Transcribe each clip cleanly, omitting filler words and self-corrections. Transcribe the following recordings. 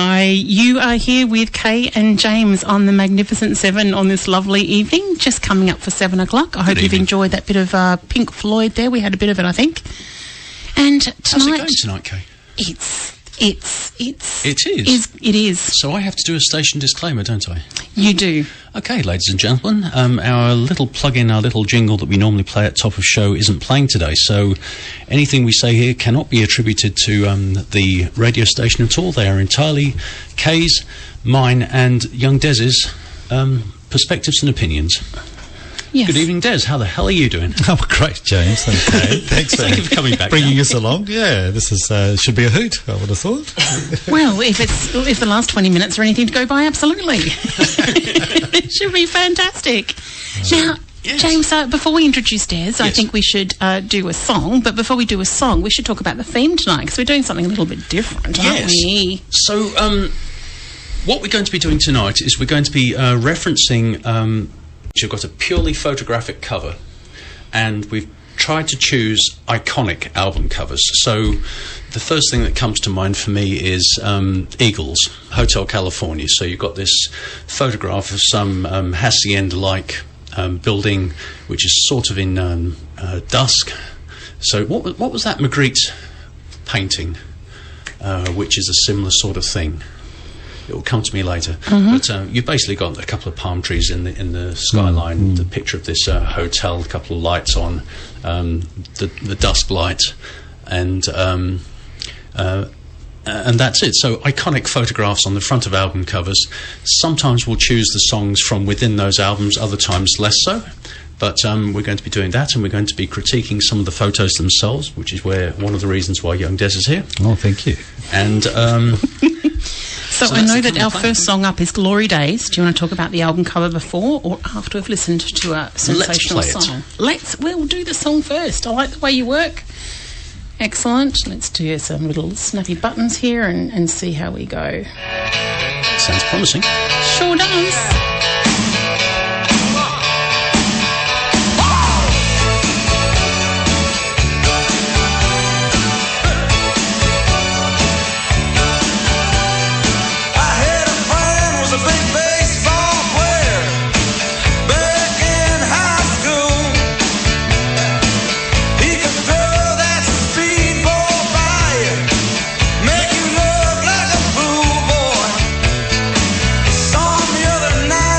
Hi, you are here with Kay and James on the Magnificent Seven on this lovely evening, just coming up for 7 o'clock. I hope you've enjoyed that bit of Pink Floyd there. We had a bit of it, I think. And tonight... How's it going tonight, Kay? It is. So I have to do a station disclaimer, don't I? You do. Okay, ladies and gentlemen, our little plug-in, our little jingle that we normally play at top of show isn't playing today, so anything we say here cannot be attributed to the radio station at all. They are entirely Kay's, mine, and young Dez's perspectives and opinions. Yes. Good evening, Des. How the hell are you doing? Oh, great, James. Okay. Thanks Thank you for coming back. Bringing us along. Yeah, this is should be a hoot, I would have thought. Well, if the last 20 minutes are anything to go by, absolutely. It should be fantastic. Now, yes. James, before we introduce Des, yes. I think we should do a song. But before we do a song, we should talk about the theme tonight, because we're doing something a little bit different, aren't we? So, what we're going to be doing tonight is we're going to be referencing... You've got a purely photographic cover, and we've tried to choose iconic album covers. So the first thing that comes to mind for me is Eagles, Hotel California. So you've got this photograph of some hacienda-like building, which is sort of in dusk. So what was that Magritte painting, which is a similar sort of thing? It will come to me later. Mm-hmm. But you've basically got a couple of palm trees in the skyline, the picture of this hotel, a couple of lights on, the dusk light, and that's it. So iconic photographs on the front of album covers. Sometimes we'll choose the songs from within those albums, other times less so. But we're going to be doing that, and we're going to be critiquing some of the photos themselves, which is one of the reasons why young Des is here. Oh, thank you. And... So I know that our first song up is Glory Days. Do you want to talk about the album cover before or after we've listened to a sensational song? We'll do the song first. I like the way you work. Excellent. Let's do some little snappy buttons here and see how we go. Sounds promising. Sure does. Night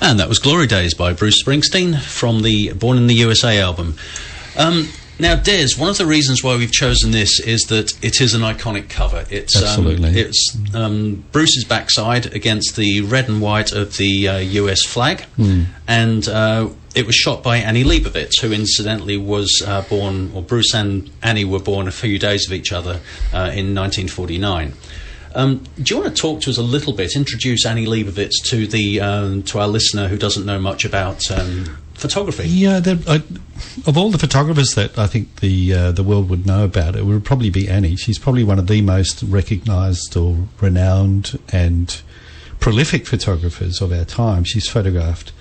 And that was Glory Days by Bruce Springsteen from the Born in the USA album. Now, Des, one of the reasons why we've chosen this is that it is an iconic cover. Absolutely. It's Bruce's backside against the red and white of the US flag, and it was shot by Annie Leibovitz, who incidentally was born, or Bruce and Annie were born a few days of each other in 1949. Do you want to talk to us a little bit, introduce Annie Leibovitz to our listener who doesn't know much about photography? Yeah, of all the photographers that I think the world would know about, it would probably be Annie. She's probably one of the most recognised or renowned and prolific photographers of our time. She's photographed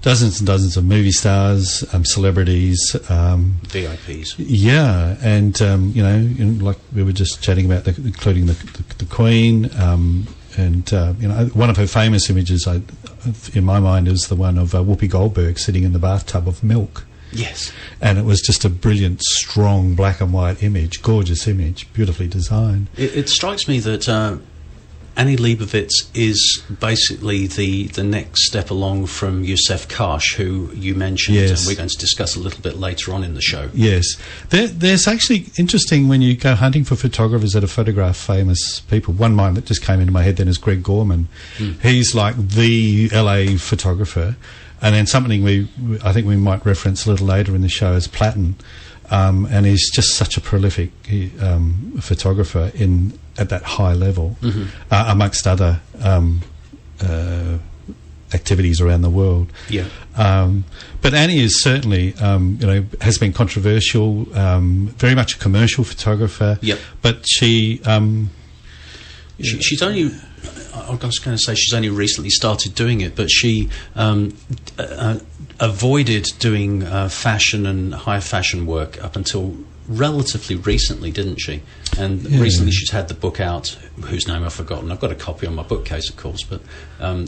dozens and dozens of movie stars, celebrities, VIPs. Yeah, and like we were just chatting about, including the Queen, and one of her famous images, in my mind, is the one of Whoopi Goldberg sitting in the bathtub of milk. Yes, and it was just a brilliant, strong black and white image, gorgeous image, beautifully designed. It strikes me that Annie Leibovitz is basically the next step along from Youssef Karsh, who you mentioned, yes, and we're going to discuss a little bit later on in the show. Yes. There's actually interesting when you go hunting for photographers that have photographed famous people. One mind that just came into my head then is Greg Gorman. He's like the LA photographer. And then something I think we might reference a little later in the show is Platten. And he's just such a prolific photographer at that high level, amongst other activities around the world. Yeah. But Annie is certainly, has been controversial, very much a commercial photographer. Yep. But she's only... I was going to say she's only recently started doing it, but she avoided doing fashion and high fashion work up until relatively recently, didn't she? And recently she's had the book out, whose name I've forgotten. I've got a copy on my bookcase, of course, but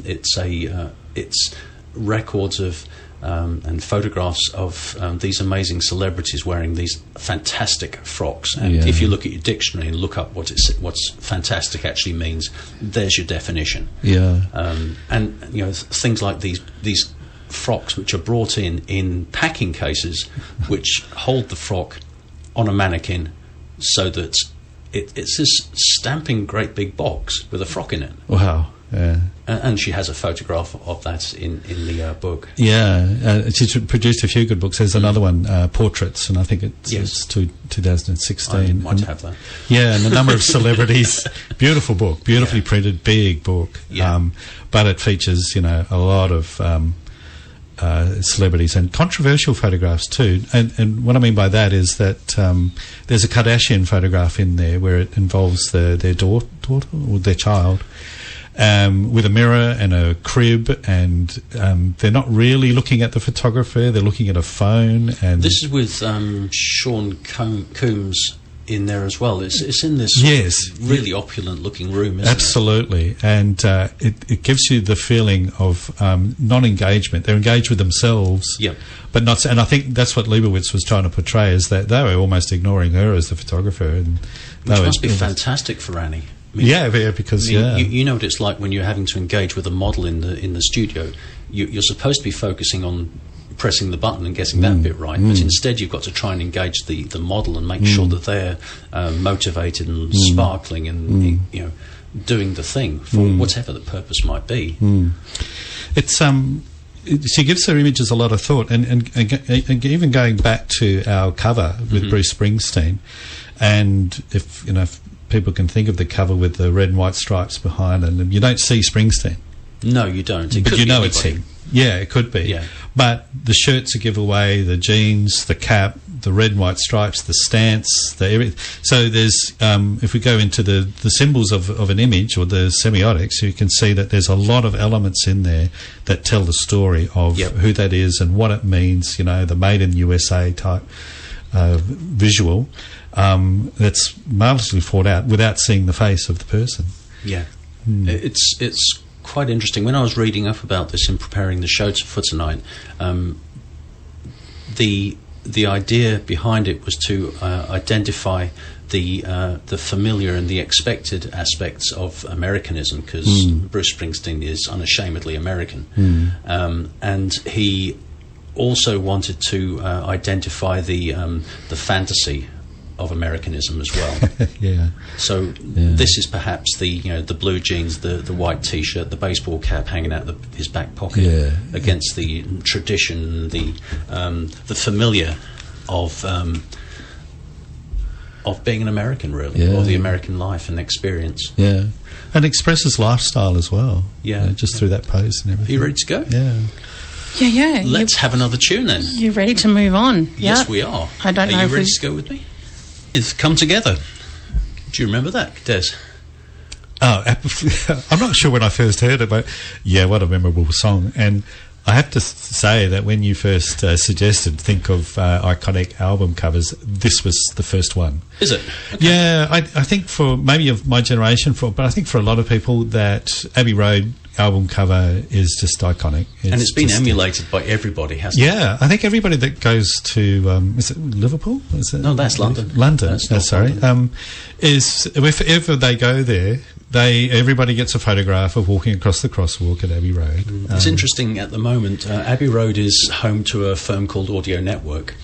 it's records of and photographs of these amazing celebrities wearing these fantastic frocks. And if you look at your dictionary and look up what's fantastic actually means, there's your definition. Yeah. And things like these frocks which are brought in packing cases, which hold the frock on a mannequin, so that it's this stamping great big box with a frock in it. Wow. Yeah. And she has a photograph of that in the book. Yeah, she's produced a few good books. There's another one, Portraits, and I think it's 2016. I might have that. Yeah, and a number of celebrities. Beautiful book, beautifully printed, big book. Yeah. But it features, a lot of celebrities and controversial photographs too. And what I mean by that is that there's a Kardashian photograph in there where it involves their daughter or their child. With a mirror and a crib, and they're not really looking at the photographer, they're looking at a phone. And this is with Sean Combs in there as well. It's in this really opulent looking room, isn't Absolutely. it? And it gives you the feeling of non-engagement. They're engaged with themselves, but not. And I think that's what Leibovitz was trying to portray, is that they were almost ignoring her as the photographer. And which must be fantastic for Annie. Because you know what it's like when you're having to engage with a model in the studio. You're supposed to be focusing on pressing the button and getting that bit right, but instead you've got to try and engage the model and make sure that they're motivated and sparkling and doing the thing for whatever the purpose might be. It's she gives her images a lot of thought, and even going back to our cover with Bruce Springsteen, and if people can think of the cover with the red and white stripes behind, and you don't see Springsteen. No, you don't. But it's him. Yeah, it could be. Yeah. But the shirt's a giveaway, the jeans, the cap, the red and white stripes, the stance, everything. So there's, if we go into the symbols of an image, or the semiotics, you can see that there's a lot of elements in there that tell the story of who that is and what it means, the made in USA type visual. That's marvellously thought out without seeing the face of the person. Yeah. It's quite interesting. When I was reading up about this in preparing the show for tonight, the idea behind it was to identify the familiar and the expected aspects of Americanism, because Bruce Springsteen is unashamedly American, and he also wanted to identify the fantasy of Americanism as well. Yeah. So this is perhaps the blue jeans, the white T-shirt, the baseball cap hanging out his back pocket against the tradition, the familiar of being an American, really, or the American life and experience. Yeah, and expresses lifestyle as well. Yeah, just through that pose and everything. Are you ready to go? Yeah. Yeah. Let's have another tune then. You ready to move on? Yes, we are. I don't know. Are you ready to go with me? It's Come Together. Do you remember that, Des? Oh, I'm not sure when I first heard it, but what a memorable song. And I have to say that when you first suggested think of iconic album covers, this was the first one. Is it? Okay. Yeah, I think for maybe of my generation, but I think for a lot of people that Abbey Road album cover is just iconic. And it's been emulated by everybody, hasn't it? Yeah, I think everybody that goes to is it Liverpool? No, that's London. London. Sorry. London. Is if ever they go there, everybody gets a photograph of walking across the crosswalk at Abbey Road. It's interesting at the moment. Abbey Road is home to a firm called Audio Network.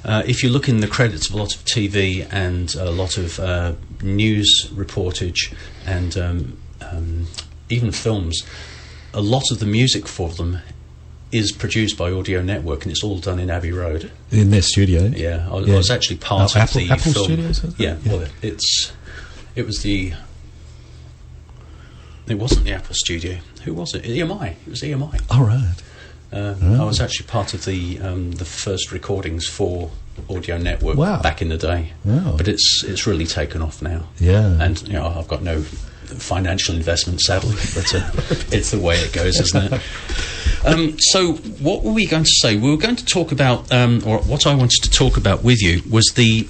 If you look in the credits of a lot of TV and a lot of news reportage and even films, a lot of the music for them is produced by Audio Network, and it's all done in Abbey Road. In their studio? Yeah, I was actually part of Apple, the Apple film. Studios? Well, it wasn't the Apple studio. Who was it? EMI. It was EMI. Oh, right. I was actually part of the first recordings for Audio Network back in the day. Wow. But it's really taken off now. Yeah. And I've got no financial investment, sadly, but it's the way it goes, isn't it? So what were we going to say? We were going to talk about, or what I wanted to talk about with you was it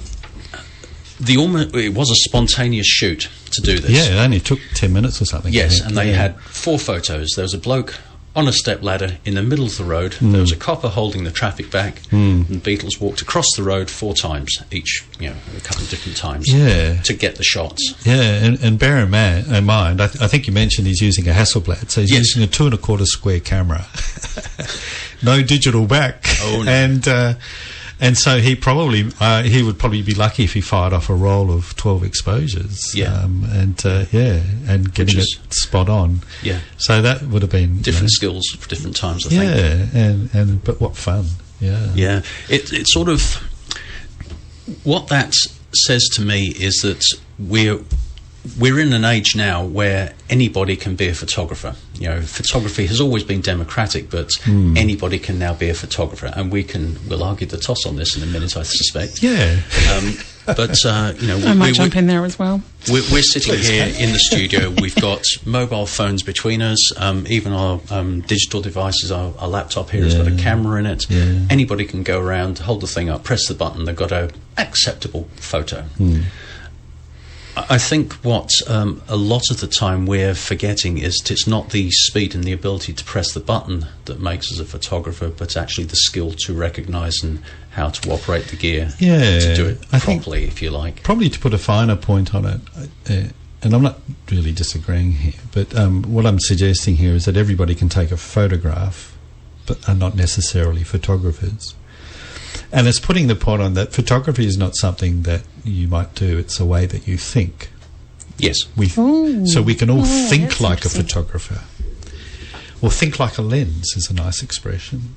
was a spontaneous shoot to do this. Yeah, it only took 10 minutes or something. Yes, and they had 4 photos. There was a bloke on a step ladder in the middle of the road. There was a copper holding the traffic back, and the Beatles walked across the road 4 times, each, a couple of different times, to get the shots. Yeah, and bear in mind, I think you mentioned he's using a Hasselblad, so he's using a 2.25 square camera. No digital back. Oh, no. And so he would probably be lucky if he fired off a roll of 12 exposures. Yeah. And getting it spot on. Yeah. So that would have been different skills for different times, I think. Yeah, but what fun. Yeah. Yeah. It sort of, what that says to me is that we're in an age now where anybody can be a photographer. Photography has always been democratic, but anybody can now be a photographer, and we'll argue the toss on this in a minute, I suspect. Yeah. But I might jump in there as well. We're sitting here in the studio. We've got mobile phones between us. Even our digital devices. Our laptop here has got a camera in it. Yeah. Anybody can go around, hold the thing up, press the button. They've got an acceptable photo. I think what a lot of the time we're forgetting is that it's not the speed and the ability to press the button that makes us a photographer, but actually the skill to recognise and how to operate the gear to do it properly, if you like. Probably to put a finer point on it, and I'm not really disagreeing here, but what I'm suggesting here is that everybody can take a photograph, but are not necessarily photographers. And it's putting the point on that photography is not something that you might do, it's a way that you think. Yes. So we can all think like a photographer. Or think like a lens is a nice expression.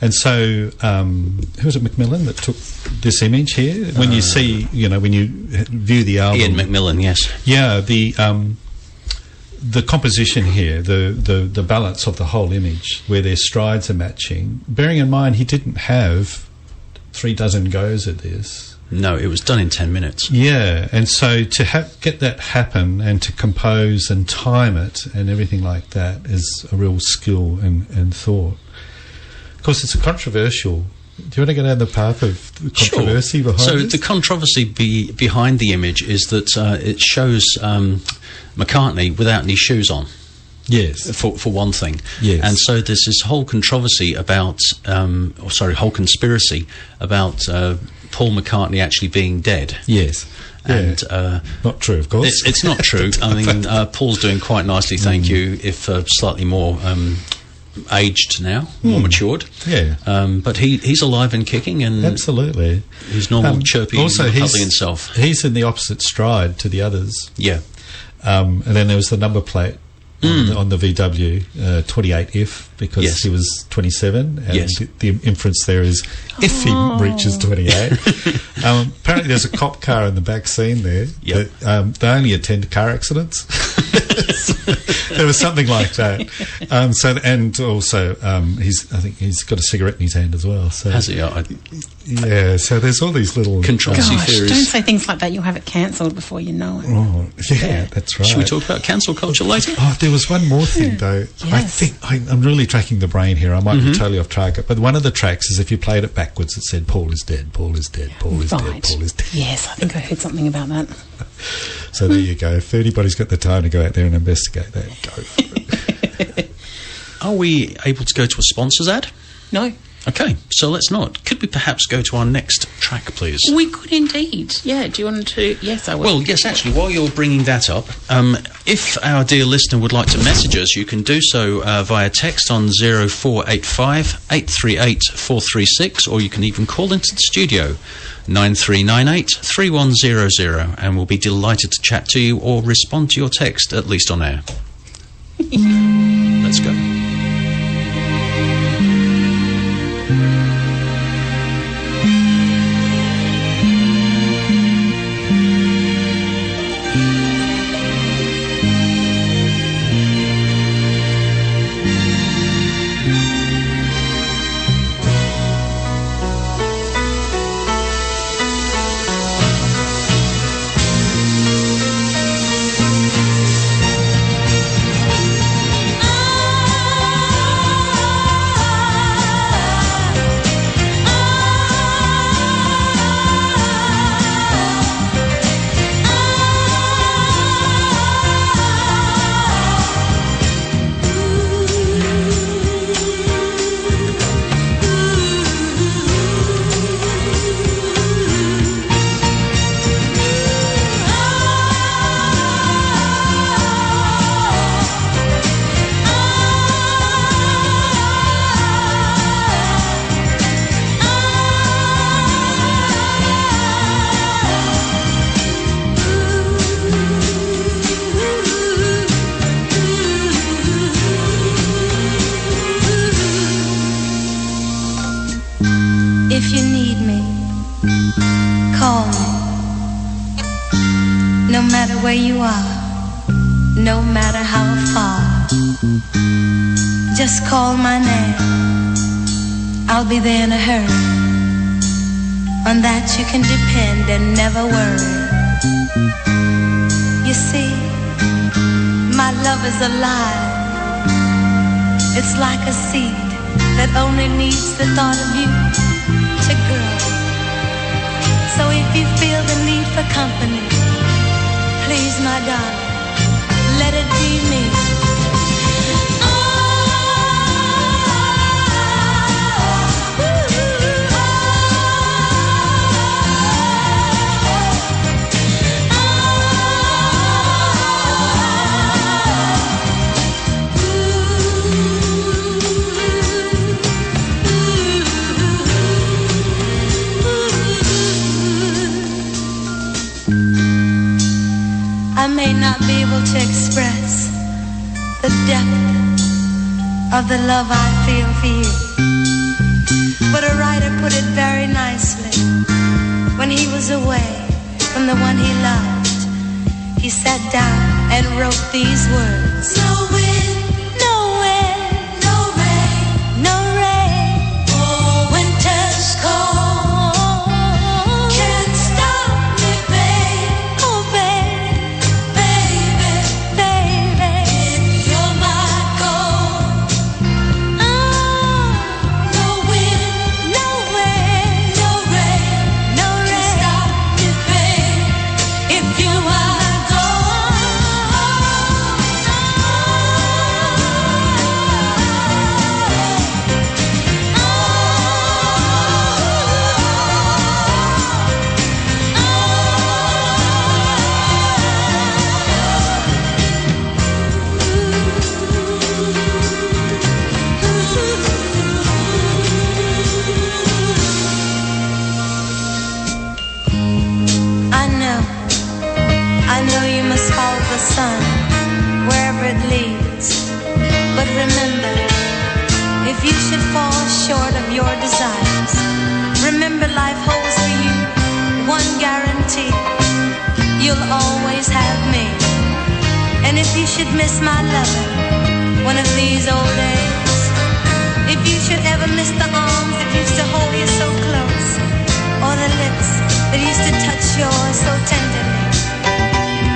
And so, who was it, Macmillan, that took this image here? When you see, when you view the album... Ian Macmillan, yes. Yeah, the composition here, the balance of the whole image, where their strides are matching. Bearing in mind, he didn't have 36 goes at this. No, it was done in 10 minutes. Yeah, and so to get that happen and to compose and time it and everything like that is a real skill and thought. Of course, it's a controversial... Do you want to get down the path of the controversy behind it? So the controversy behind the image is that it shows McCartney without any shoes on. Yes. For one thing. Yes. And so there's this whole controversy about, whole conspiracy about Paul McCartney actually being dead. Yes. And not true, of course. It's not true. I mean, Paul's doing quite nicely, thank you, if slightly more aged now, more matured. Yeah. But he's alive and kicking, and absolutely, his normal chirpy, also cuddly himself. He's in the opposite stride to the others. Yeah. And then there was the number plate on the VW 28F, because he was 27, and the inference there is if he reaches 28. Apparently there's a cop car in the back scene there. That, they only attend car accidents. There was something like that. And also I think he's got a cigarette in his hand as well. So has he? Yeah, so there's all these little controversy theories. Don't say things like that, you'll have it cancelled before you know it. Oh, yeah, that's right. Should we talk about cancel culture later? Oh, there was one more thing though. Yes. I think I'm really tracking the brain here. I might be totally off target, but one of the tracks is if you played it backwards, it said Paul is dead, Paul is dead, Paul is dead, Paul is dead. Yes, I think I heard something about that. So there you go. If anybody's got the time to go out there and investigate that, go for it. Are we able to go to a sponsor's ad? No. Okay, so let's not. Could we perhaps go to our next track, please? We could indeed. Yeah, do you want to? Yes, I will. Well, yes, actually, while you're bringing that up, if our dear listener would like to message us, you can do so via text on 0485 838 436, or you can even call into the studio 9398 3100, and we'll be delighted to chat to you or respond to your text, at least on air. Let's go. If you need me, call me. No matter where you are, no matter how far, just call my name. I'll be there in a hurry. On that you can depend and never worry. You see, my love is alive. It's like a seed that only needs the thought of you to grow. So if you feel the need for company, please, my darling, let it be me. I may not be able to express the depth of the love I feel for you, but a writer put it very nicely. When he was away from the one he loved, he sat down and wrote these words. No wind, no wind, no rain, no rain. Oh, winter's cold. sun, wherever it leads. But remember, if you should fall short of your desires, remember life holds for you one guarantee: you'll always have me. And if you should miss my lover one of these old days, if you should ever miss the arms that used to hold you so close, or the lips that used to touch yours so tenderly,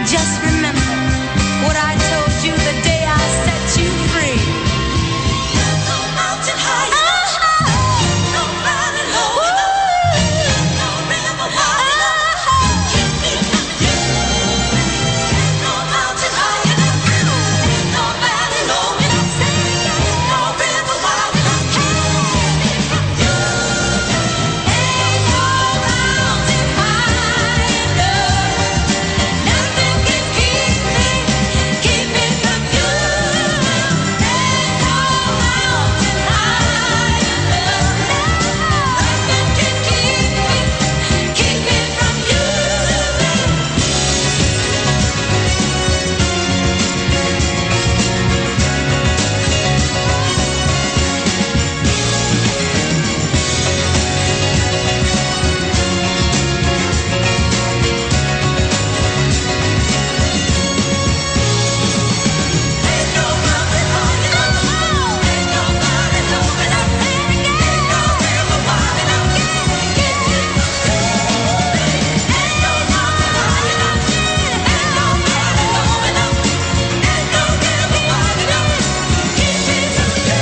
just remember what I told you the day I set you free. No mountain high enough, no valley low enough, no river wide enough to keep me from you. No mountain high enough, no valley low enough, no river wide enough to keep me from you. Ain't no mountain high enough, nothing can keep me from you. Ain't no mountain high enough, nothing can keep me from you. Ain't no mountain high enough, ain't no valley low enough, ain't no river wide enough to keep me from you. Ain't no mountain high enough, ain't no valley low enough, ain't no river wide enough to keep me from you.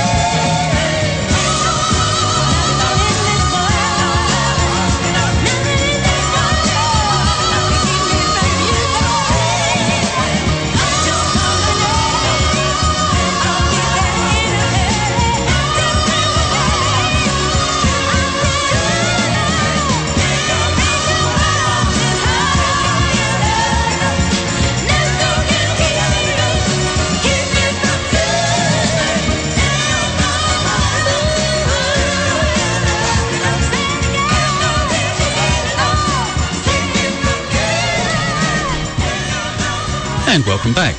And welcome back.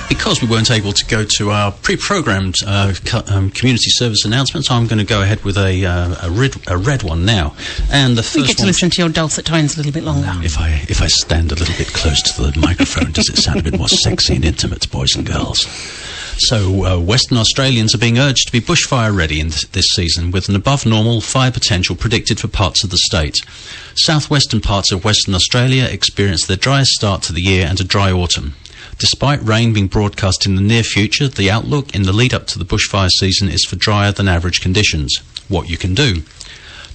Because we weren't able to go to our pre-programmed community service announcements, I'm going to go ahead with a red one now. And the first We get to listen to your dulcet tones a little bit longer. If I stand a little bit close to the microphone, does it sound a bit more sexy and intimate, boys and girls? So, Western Australians are being urged to be bushfire ready in this season, with an above-normal fire potential predicted for parts of the state. Southwestern parts of Western Australia experience their driest start to the year and a dry autumn. Despite rain being broadcast in the near future, the outlook in the lead-up to the bushfire season is for drier than average conditions. What you can do.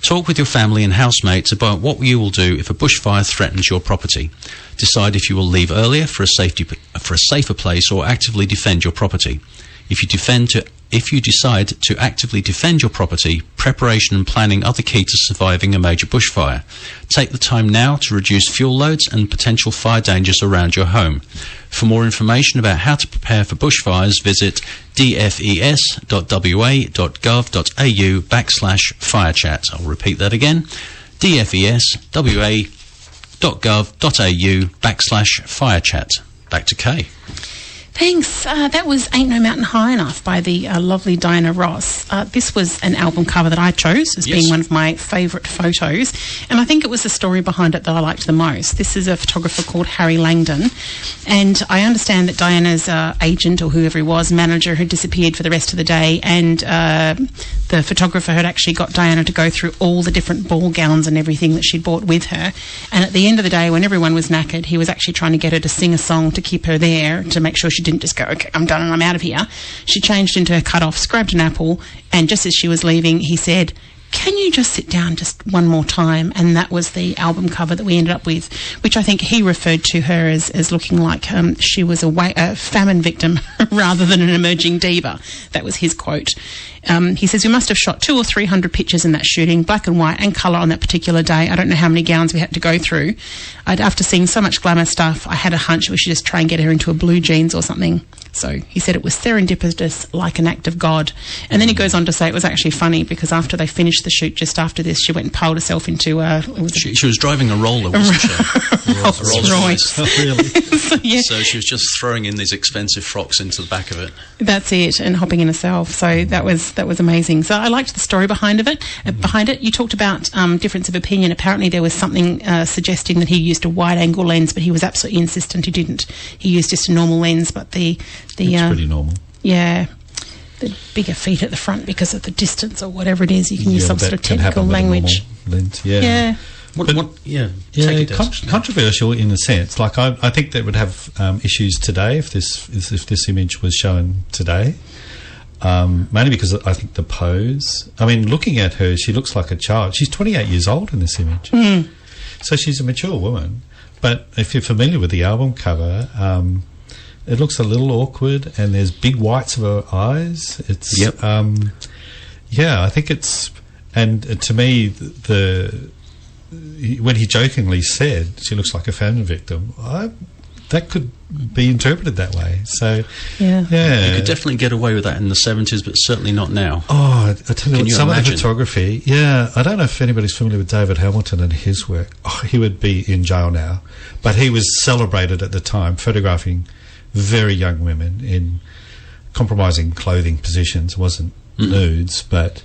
Talk with your family and housemates about what you will do if a bushfire threatens your property. Decide if you will leave earlier for a safer place or actively defend your property. If you decide to actively defend your property, preparation and planning are the key to surviving a major bushfire. Take the time now to reduce fuel loads and potential fire dangers around your home. For more information about how to prepare for bushfires, visit dfes.wa.gov.au/firechat. I'll repeat that again, dfes.wa.gov.au/firechat. Back to Kay. Thanks. That was Ain't No Mountain High Enough by the lovely Diana Ross. This was an album cover that I chose as being one of my favourite photos, and I think it was the story behind it that I liked the most. This is a photographer called Harry Langdon, and I understand that Diana's agent, or whoever he was, manager, had disappeared for the rest of the day, and the photographer had actually got Diana to go through all the different ball gowns and everything that she'd bought with her, and at the end of the day, when everyone was knackered, he was actually trying to get her to sing a song to keep her there, to make sure she didn't just go, okay, I'm done and I'm out of here. She changed into her cut-offs, grabbed an apple, and just as she was leaving, he said, can you just sit down just one more time? And that was the album cover that we ended up with, which I think he referred to her as looking like she was a famine victim rather than an emerging diva. That was his quote. He says, we must have shot 200 or 300 pictures in that shooting, black and white and colour on that particular day. I don't know how many gowns we had to go through. After seeing so much glamour stuff, I had a hunch we should just try and get her into a blue jeans or something. So he said it was serendipitous, like an act of God. And then he goes on to say it was actually funny because after they finished the shoot, just after this, she went and piled herself into she was driving a roller, wasn't she? Rolls Royce. Oh, really? So, yeah. So she was just throwing in these expensive frocks into the back of it. That's it, and hopping in herself. So that was amazing. So I liked the story behind it. You talked about difference of opinion. Apparently there was something suggesting that he used a wide-angle lens, but he was absolutely insistent he didn't. He used just a normal lens, but it's pretty normal. Yeah. The bigger feet at the front because of the distance or whatever it is. You can use some sort of technical language. Lens. Yeah. Controversial in a sense. Like I think that would have issues today if this image was shown today. Mainly because I think the pose. I mean, looking at her, she looks like a child. She's 28 years old in this image, so she's a mature woman. But if you're familiar with the album cover, it looks a little awkward, and there's big whites of her eyes. It's I think it's, and to me when he jokingly said she looks like a famine victim, that could be interpreted that way. So, you could definitely get away with that in the 70s, but certainly not now. Oh, I tell you what, some imagine? of the photography, I don't know if anybody's familiar with David Hamilton and his work. Oh, he would be in jail now. But he was celebrated at the time, photographing very young women in compromising clothing positions. It wasn't nudes, but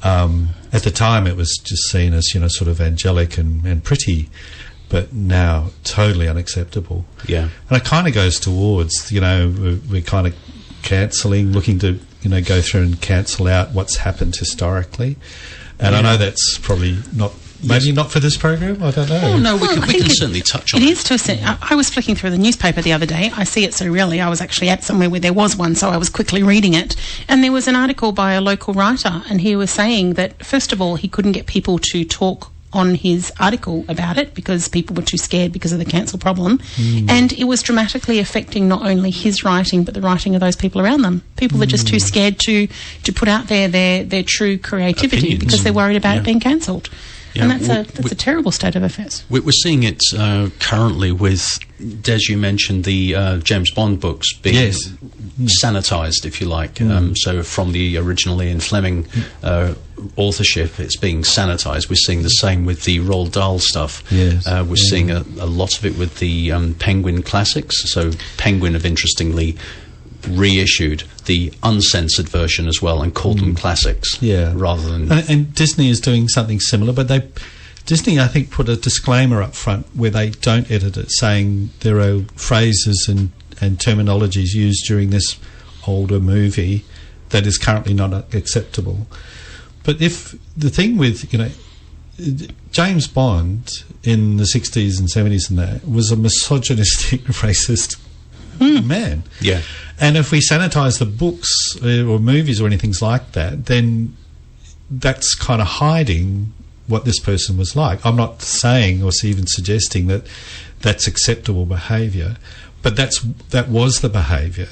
at the time it was just seen as, sort of angelic and pretty, but now totally unacceptable. Yeah. And it kind of goes towards, we're kind of cancelling, looking to, go through and cancel out what's happened historically. And I know that's probably not, maybe not for this program, I don't know. Oh, no, we can certainly touch on it. It is to a extent. I was flicking through the newspaper the other day. I see it so rarely. I was actually at somewhere where there was one, so I was quickly reading it. And there was an article by a local writer, and he was saying that, first of all, he couldn't get people to talk on his article about it because people were too scared because of the cancel problem, and it was dramatically affecting not only his writing but the writing of those people around them. People are just too scared to put out their true creativity because they're worried about it being cancelled. Yeah, and that's a terrible state of affairs. We're seeing it currently with, Des, you mentioned the James Bond books being sanitised, if you like. So from the original Ian Fleming authorship, it's being sanitised. We're seeing the same with the Roald Dahl stuff. We're seeing a lot of it with the Penguin classics. So Penguin have interestingly reissued the uncensored version as well and called them classics rather than... And Disney is doing something similar, but Disney, I think, put a disclaimer up front where they don't edit it, saying there are phrases and terminologies used during this older movie that is currently not acceptable. But if the thing with, James Bond in the 60s and 70s and that was a misogynistic, racist man. Yeah. And if we sanitise the books or movies or anything like that, then that's kind of hiding what this person was like. I'm not saying or even suggesting that that's acceptable behaviour, but that was the behaviour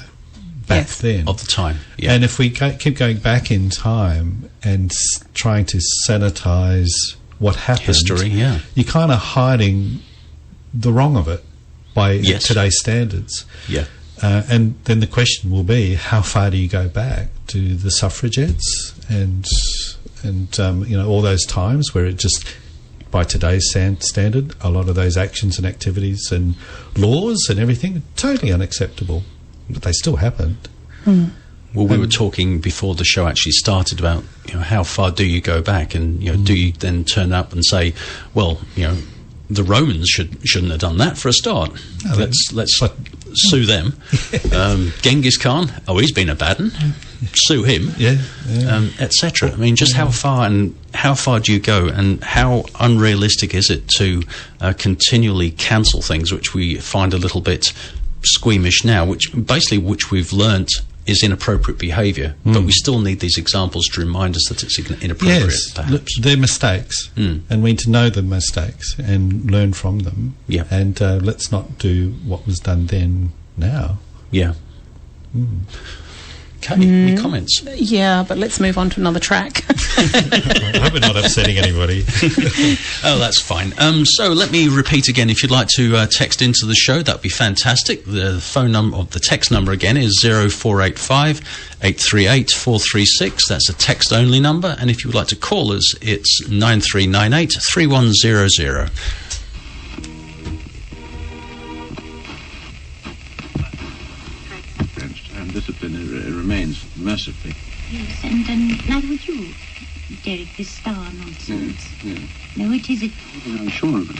back then. Of the time, yeah. And if we keep going back in time and trying to sanitise what happened... History, you're kind of hiding the wrong of it by today's standards. Yeah. And then the question will be, how far do you go back to the suffragettes and all those times where it just, by today's standard, a lot of those actions and activities and laws and everything, totally unacceptable, but they still happened. Well, we were talking before the show actually started about how far do you go back, and do you then turn up and say, well, the Romans shouldn't have done that for a start. No, let's sue them. Genghis Khan, he's been a bad one. Sue him, etc. I mean, just how far do you go, and how unrealistic is it to continually cancel things, which we find a little bit squeamish now, which we've learnt is inappropriate behaviour, but we still need these examples to remind us that it's inappropriate. Yes, perhaps. They're mistakes, and we need to know the mistakes and learn from them. Yeah, and let's not do what was done then now. Yeah. Okay, any comments? Yeah, but let's move on to another track. I hope we're not upsetting anybody. Oh, that's fine. So let me repeat again. If you'd like to text into the show, that'd be fantastic. The phone number, or the text number again, is 0485 838 436. That's a text-only number. And if you would like to call us, it's 9398 3100. And discipline remains mercifully. Yes, and neither would you, Derek, this star nonsense. Yeah. No, it isn't. I'm sure of it.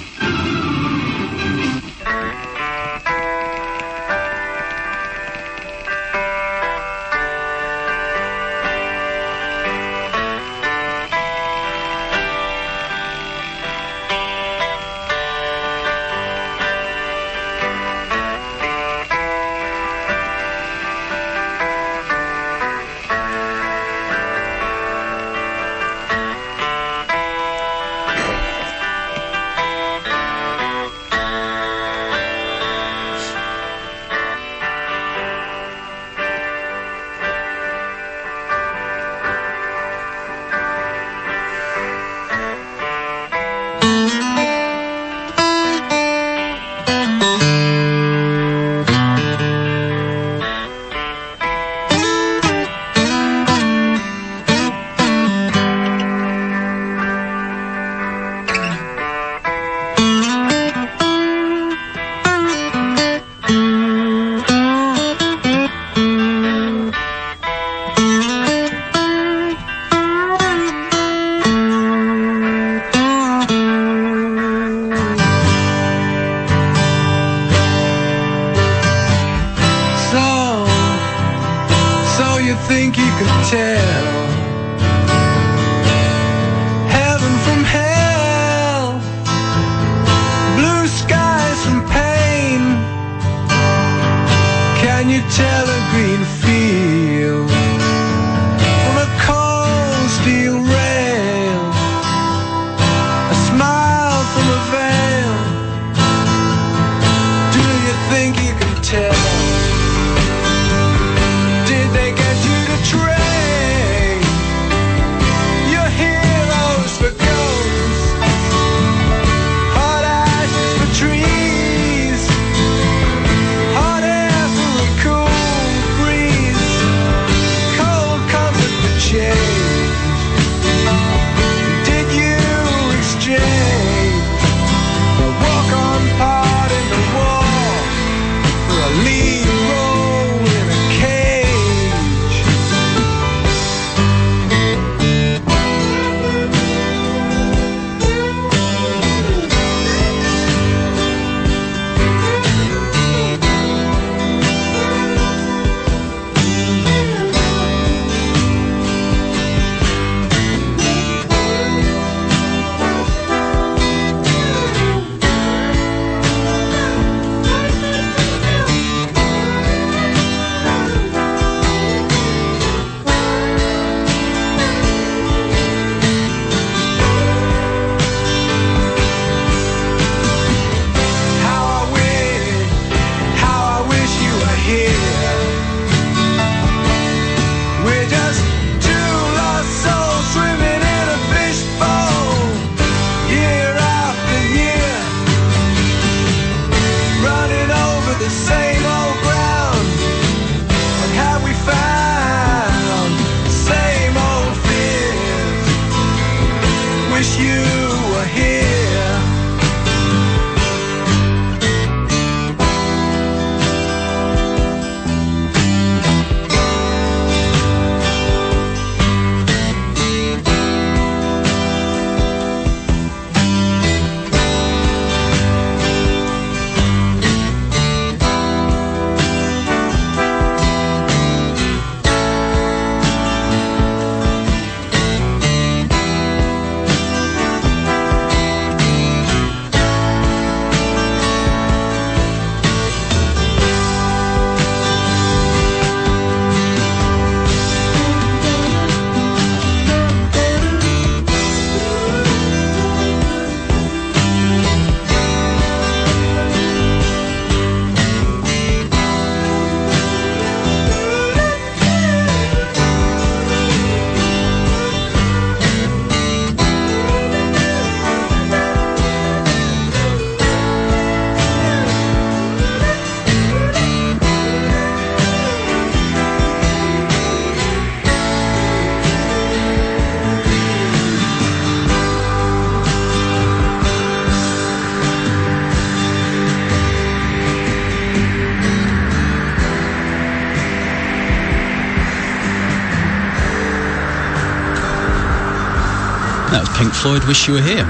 Pink Floyd, Wish You Were Here.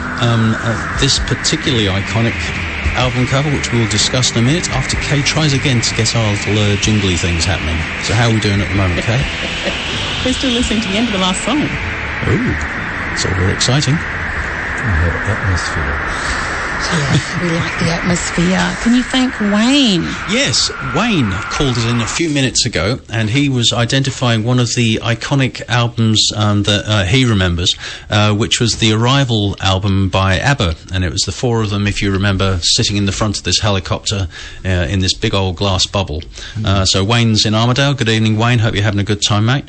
This particularly iconic album cover, which we'll discuss in a minute, after Kay tries again to get our little jingly things happening. So how are we doing at the moment, Kay? We're still listening to the end of the last song. Ooh, it's all very exciting. Atmosphere. Yeah, we like the atmosphere. Can you thank Wayne? Yes, Wayne called us in a few minutes ago, and he was identifying one of the iconic albums that he remembers, which was the Arrival album by ABBA, and it was the four of them, if you remember, sitting in the front of this helicopter in this big old glass bubble. So Wayne's in Armadale. Good evening, Wayne. Hope you're having a good time, mate.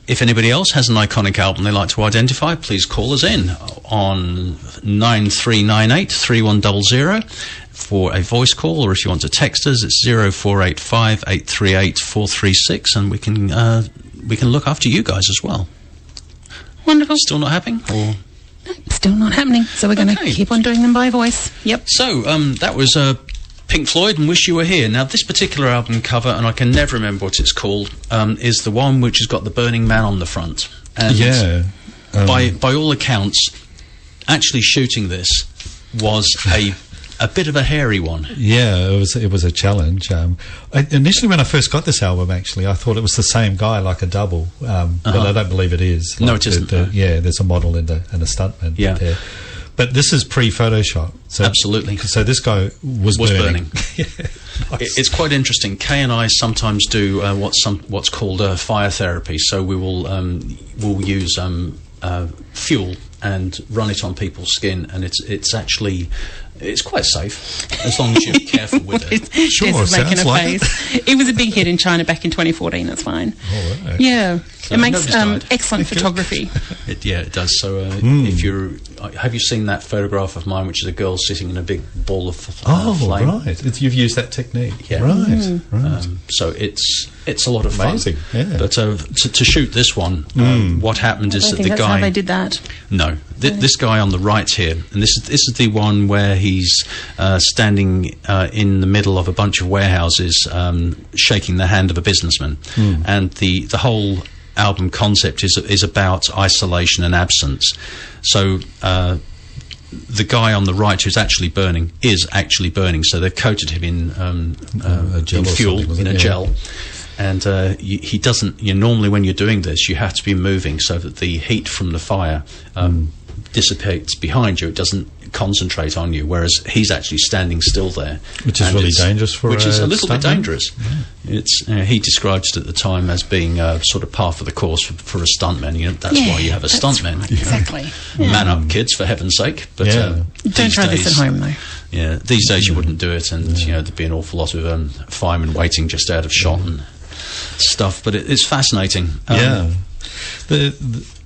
If anybody else has an iconic album they like to identify, please call us in on 9398 3100 for a voice call, or if you want to text us, it's 0485 838 436, and we can look after you guys as well. Wonderful. Still not happening? Or? No, still not happening. So we're going to keep on doing them by voice. Yep. So that was Pink Floyd and Wish You Were Here. Now, this particular album cover, and I can never remember what it's called, is the one which has got the burning man on the front. And by all accounts, actually shooting this was a bit of a hairy one. Yeah, it was a challenge. Initially, when I first got this album, actually, I thought it was the same guy, like a double, but I don't believe it is. No, it isn't. There's a model and a stuntman. Yeah. There. But this is pre-Photoshop. So, absolutely. So this guy was burning. Yeah, nice. It's quite interesting. Kay and I sometimes do what's called fire therapy. So we will we'll use fuel and run it on people's skin, and it's quite safe as long as you're careful with it. Sure, sounds like it. It was a big hit in China back in 2014. That's fine. All right. Yeah, so it makes excellent photography. It does. So have you seen that photograph of mine, which is a girl sitting in a big ball of flame? Right. You've used that technique. Yeah. Right. So it's a lot of amazing. Fun. Yeah. But to shoot this one, what happened is that the that's guy. How they did that. No, this guy on the right here, and this is the one where he's standing in the middle of a bunch of warehouses, shaking the hand of a businessman, and the whole album concept is about isolation and absence. So the guy on the right who's actually burning is actually burning. So they've coated him in fuel, in a gel. And he doesn't. Normally, when you're doing this, you have to be moving so that the heat from the fire dissipates behind you. It doesn't concentrate on you. Whereas he's actually standing still there, which is really dangerous for which is a little bit stuntman. dangerous. Yeah. It's he described it at the time as being sort of par for the course for a stuntman. That's why you have a stuntman. Exactly. Man up, kids, for heaven's sake. But don't try this at home, though. Yeah, these days you wouldn't do it, and there'd be an awful lot of firemen waiting just out of shot and stuff. But it's fascinating.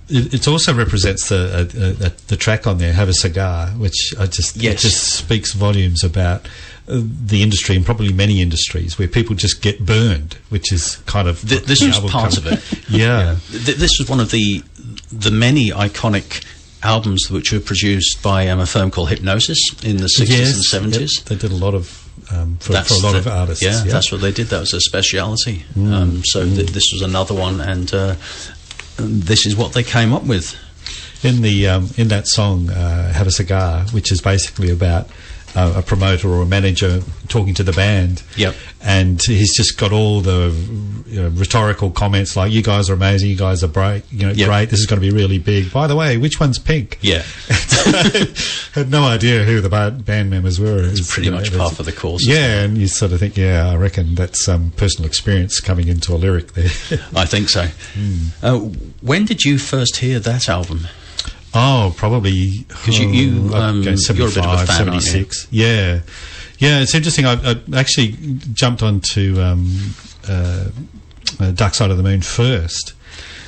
It also represents the track on there, Have a Cigar, which it just speaks volumes about the industry, and probably many industries, where people just get burned, which is kind of this was part of it. This was one of the many iconic albums which were produced by a firm called Hypnosis in the 60s and 70s. Yep. They did a lot of for a lot of artists. Yeah, that's what they did. That was a speciality. This was another one, and this is what they came up with. In that song, Have a Cigar, which is basically about a promoter or a manager talking to the band. Yep. And he's just got all the rhetorical comments like, "You guys are amazing. You guys are great. Great. This is going to be really big. By the way, which one's Pink?" Yeah. Had no idea who the band members were. It's pretty much par for the course. Yeah, and you sort of think, I reckon that's some personal experience coming into a lyric there. I think so. When did you first hear that album? Oh, probably because you're a bit of a fan, 76. Yeah, it's interesting. I actually jumped onto Dark Side of the Moon first,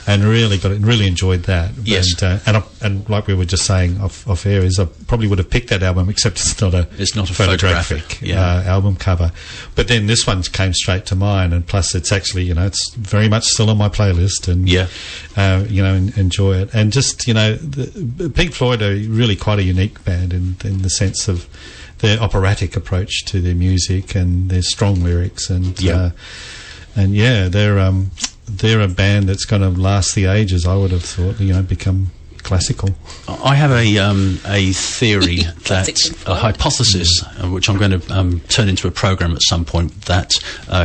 and really enjoyed that. Yes, and like we were just saying off air, is I probably would have picked that album, except it's not a photographic album cover. But then this one came straight to mind, and plus it's actually it's very much still on my playlist, and enjoy it. And just the Pink Floyd are really quite a unique band in the sense of their operatic approach to their music and their strong lyrics, they're a band that's going to last the ages. I would have thought, become classical. I have a theory that a hypothesis, which I'm going to turn into a program at some point, that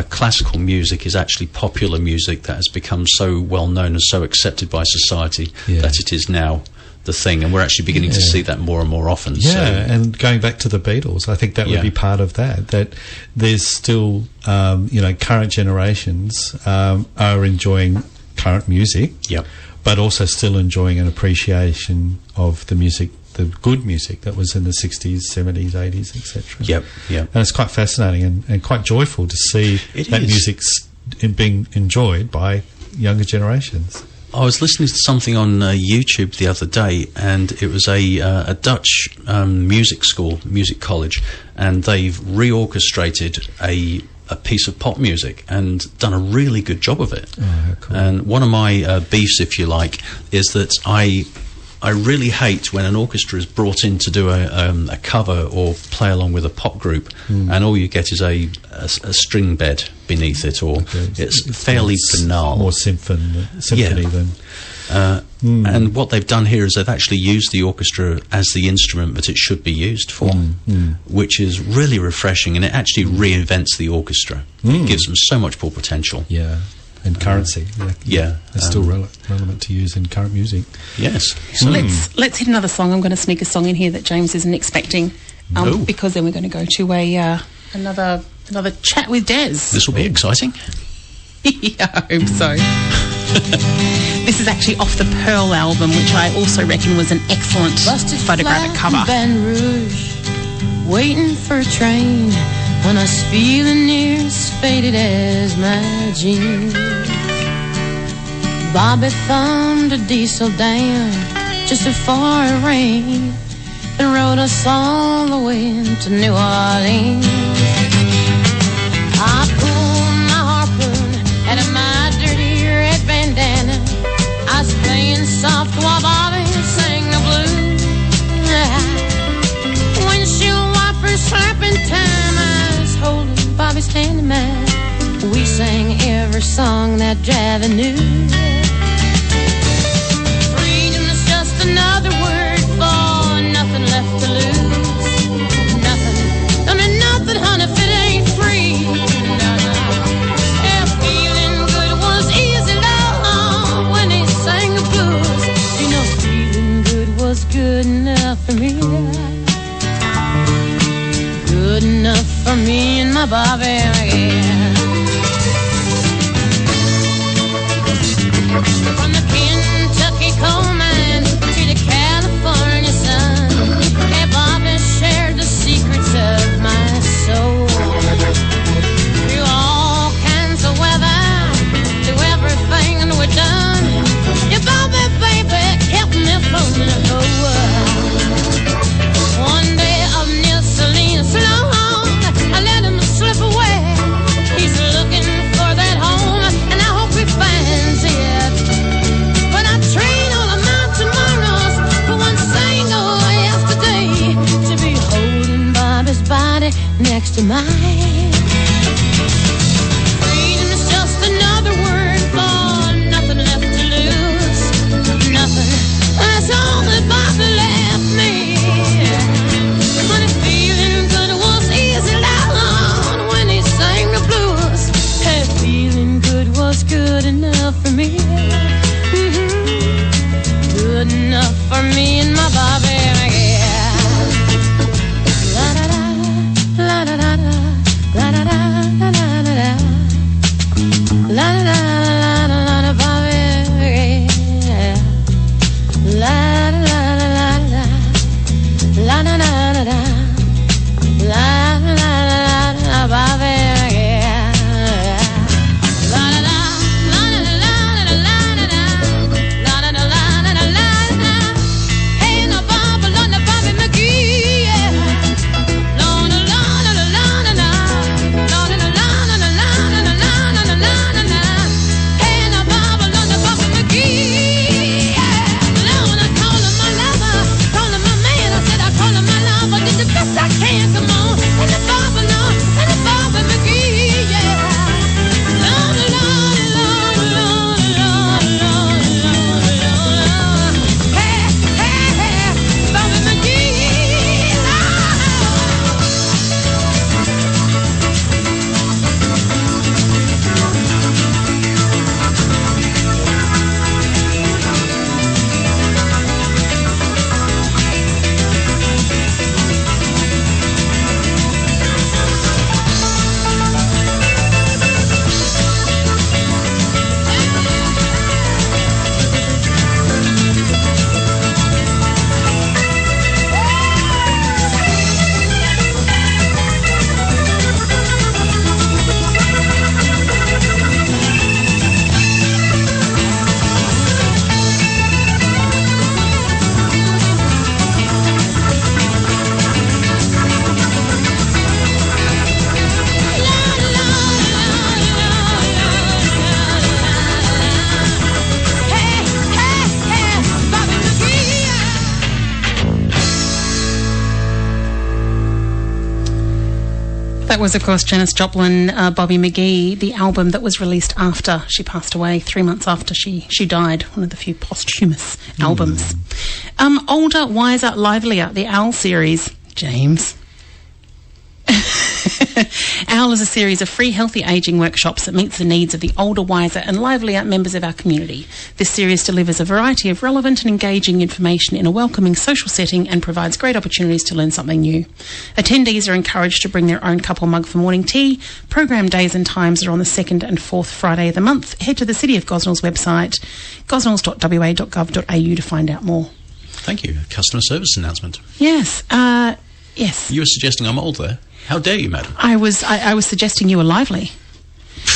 classical music is actually popular music that has become so well known and so accepted by society that it is now the thing, and we're actually beginning to see that more and more often. And going back to the Beatles, I think that would be part of that there's still current generations are enjoying current music, but also still enjoying an appreciation of the music, the good music that was in the 60s, 70s, 80s, etc. And it's quite fascinating and quite joyful to see that music's being enjoyed by younger generations. I was listening to something on YouTube the other day, and it was a Dutch music school, music college, and they've reorchestrated a piece of pop music and done a really good job of it. Oh, cool. And one of my beefs, if you like, is that I really hate when an orchestra is brought in to do a cover or play along with a pop group, and all you get is a string bed beneath it, or it's fairly banal. More symphony than... And what they've done here is they've actually used the orchestra as the instrument that it should be used for, which is really refreshing, and it actually reinvents the orchestra. It gives them so much more potential. And currency. It's still relevant to use in current music. Yes. So let's hit another song. I'm going to sneak a song in here that James isn't expecting, because then we're going to go to another chat with Des. This will be exciting. I hope so. This is actually off the Pearl album, which I also reckon was an excellent photographic cover. Baton Rouge, waiting for a train, and I was feeling near as faded as my jeans. Bobby thumbed a diesel down just before it rained and rode us all the way to New Orleans. I pulled my harpoon out of my dirty red bandana. I was playing soft while Bobby sang the blues. Windshield wipers slapping time, I was holding Bobby's hand in mine. We sang every song that Javi knew. Freedom is just another word for nothing left to lose. Nothing, don't mean nothing, honey, if it ain't free. No. Yeah, feeling good was easy, love, when he sang the blues. You know, feeling good was good enough for me. Good enough for me and my Bobby, yeah. From the Kentucky coal mine to the California sun, hey, Bobby shared the secrets of my soul. Through all kinds of weather, through everything we've done, yeah, Bobby, baby, kept me floating over. One day up near Selena Sloan, I let him slip away. He's looking for that home, and I hope he finds it. But I trade all of my tomorrows for one single yesterday, to be holding Bobby's body next to mine. Freedom is just another word for nothing left to lose. Nothing, that's all that Bobby left me. But feeling good was easy, loud when he sang the blues. Hey, feeling good was good enough for me. Good enough for me and my Bobby, yeah. La da da, la da da da, la da da da da That was, of course, Janis Joplin, Bobby McGee, the album that was released after she passed away, 3 months after she died, one of the few posthumous albums. Older, Wiser, Livelier, the OWL series. James. OWL is a series of free healthy ageing workshops that meets the needs of the older, wiser and livelier members of our community. This series delivers a variety of relevant and engaging information in a welcoming social setting and provides great opportunities to learn something new. Attendees are encouraged to bring their own cup or mug for morning tea. Program days and times are on the 2nd and 4th Friday of the month. Head to the City of Gosnell's website, gosnells.wa.gov.au to find out more. Thank you. Customer service announcement. Yes. Yes. You were suggesting I'm old there. How dare you, madam? I was suggesting you were lively.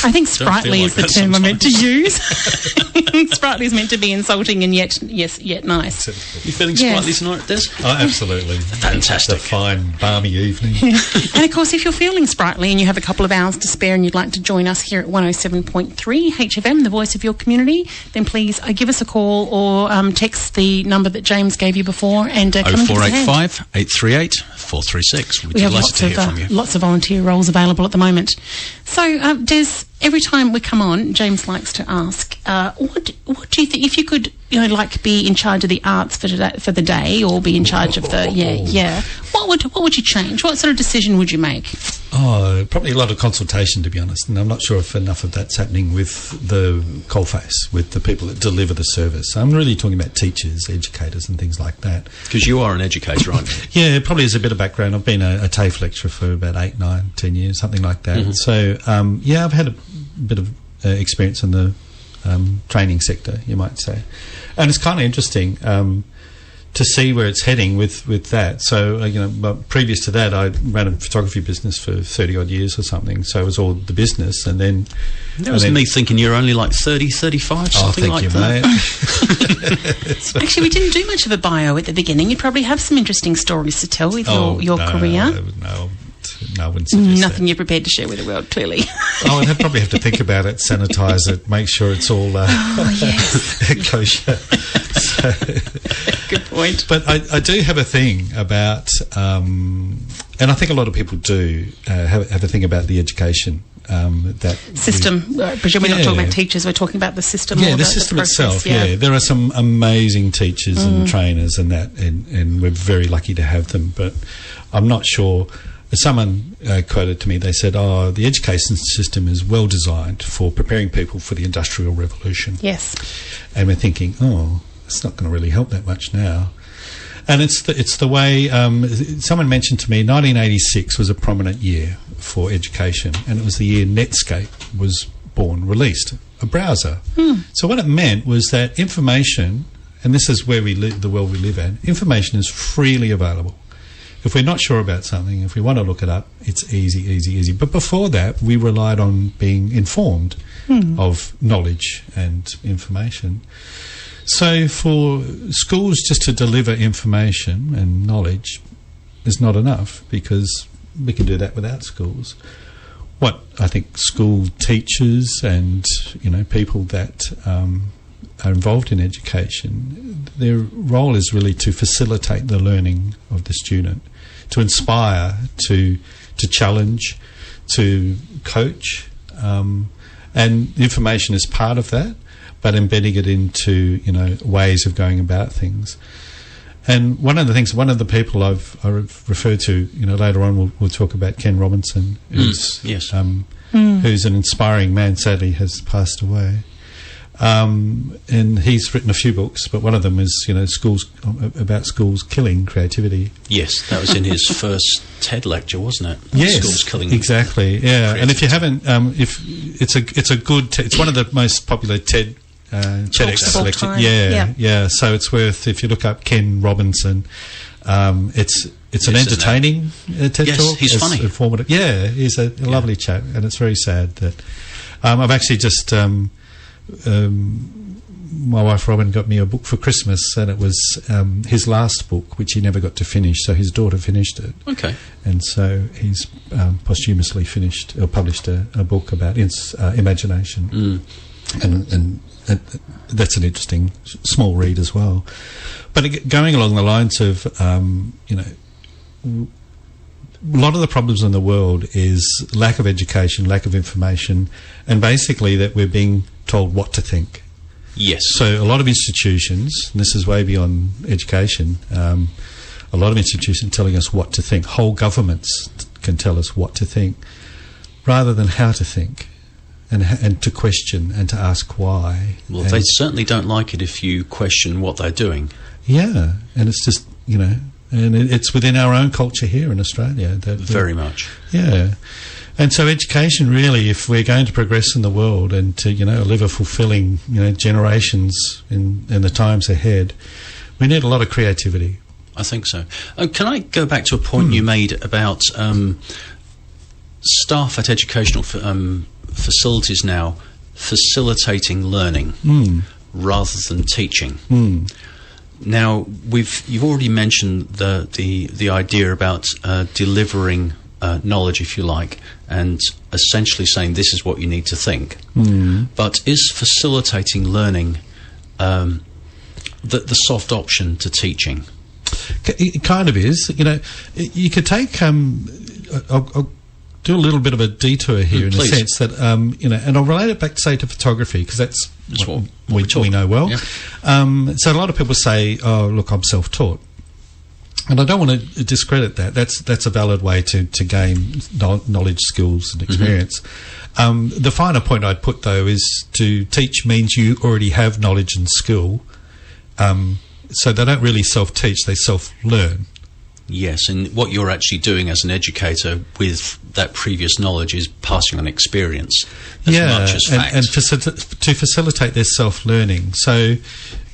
I think sprightly is the term I meant to use. Sprightly is meant to be insulting and yet nice. You feeling sprightly tonight, Des? Oh, absolutely. Fantastic. It's a fine, balmy evening. And of course, if you're feeling sprightly and you have a couple of hours to spare and you'd like to join us here at 107.3 HFM, the voice of your community, then please give us a call or text the number that James gave you before and come and give us a hand. 0485 838 436. We have lots of volunteer roles available at the moment. So, Des, every time we come on, James likes to ask, what do you think, if you could, be in charge of the arts for the day, or be in charge of the, what would you change? What sort of decision would you make? Oh, probably a lot of consultation, to be honest, and I'm not sure if enough of that's happening with the coalface, with the people that deliver the service. I'm really talking about teachers, educators and things like that. Because you are an educator, aren't you? Yeah, probably as a bit of background, I've been a TAFE lecturer for about 8, 9, 10 years, something like that. So, I've had a bit of experience in the training sector, you might say. And it's kind of interesting to see where it's heading with that. So, but previous to that, I ran a photography business for 30-odd years or something, so it was all the business. And then... That was me thinking you're only like 30, 35, something like that. Mate. Actually, we didn't do much of a bio at the beginning. You probably have some interesting stories to tell with your career. No, I wouldn't suggest nothing you're prepared to share with the world, clearly. I'd probably have to think about it, sanitise it, make sure it's all kosher. Good point. But I do have a thing about, and I think a lot of people do have a thing about the education. That system. I presume we're not talking about teachers, we're talking about the system. Yeah, the system itself. Yeah, there are some amazing teachers and trainers and that, and we're very lucky to have them. But I'm not sure. Someone quoted to me, they said, the education system is well designed for preparing people for the Industrial Revolution. Yes. And we're thinking, it's not going to really help that much now. And it's the way, someone mentioned to me, 1986 was a prominent year for education, and it was the year Netscape was released, a browser. So what it meant was that information, and this is where we live, the world we live in, information is freely available. If we're not sure about something, if we want to look it up, it's easy. But before that, we relied on being informed of knowledge and information. So for schools just to deliver information and knowledge is not enough, because we can do that without schools. What I think school teachers and people that are involved in education, their role is really to facilitate the learning of the student, to inspire, to challenge, to coach, and information is part of that, but embedding it into ways of going about things. And one of the people I've referred to, later on we'll talk about Ken Robinson, who's who's an inspiring man. Sadly, has passed away. And he's written a few books, but one of them is schools killing creativity. Yes, that was in his first TED lecture, wasn't it? Yes, schools killing exactly. Yeah, creativity. And if you haven't, it's one of the most popular TED TEDx lecture. Yeah. So it's worth, if you look up Ken Robinson, it's an entertaining TED talk. He's funny, informative. Yeah, he's a lovely chap, and it's very sad that I've actually just. My wife Robin got me a book for Christmas, and it was his last book, which he never got to finish, so his daughter finished it. Okay. And so he's posthumously published a book about imagination. And that's an interesting small read as well. But going along the lines of, lot of the problems in the world is lack of education, lack of information, and basically that we're being told what to think. Yes. So a lot of institutions, and this is way beyond education, a lot of institutions telling us what to think. Whole governments can tell us what to think, rather than how to think, and to question and to ask why. Well, they certainly don't like it if you question what they're doing. Yeah, and it's just, and it's within our own culture here in Australia. Very much. Yeah. And so education, really, if we're going to progress in the world and to, live a fulfilling, generations in the times ahead, we need a lot of creativity. I think so. Can I go back to a point you made about staff at educational facilities now facilitating learning rather than teaching? Now, you've already mentioned the idea about delivering knowledge, if you like, and essentially saying this is what you need to think. But is facilitating learning the soft option to teaching? It kind of is. You could take... I'll do a little bit of a detour here in the sense that, and I'll relate it back, say, to photography, because that's what we know well. Yep. So a lot of people say, oh, look, I'm self-taught. And I don't want to discredit that. That's a valid way to gain knowledge, skills and experience. The finer point I'd put, though, is to teach means you already have knowledge and skill. So they don't really self-teach, they self-learn. Yes, and what you're actually doing as an educator with that previous knowledge is passing on experience as much as fact. And to facilitate their self-learning. So,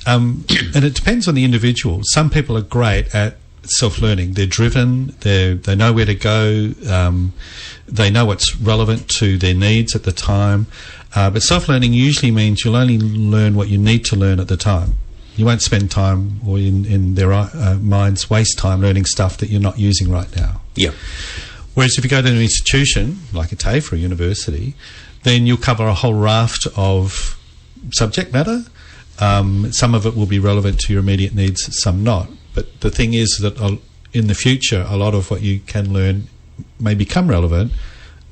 and it depends on the individual. Some people are great at self-learning. They're driven, they know where to go, they know what's relevant to their needs at the time. But self-learning usually means you'll only learn what you need to learn at the time. You won't spend time, or in their minds, waste time learning stuff that you're not using right now. Yeah. Whereas if you go to an institution, like a TAFE or a university, then you'll cover a whole raft of subject matter. Some of it will be relevant to your immediate needs, some not. But the thing is that in the future, a lot of what you can learn may become relevant,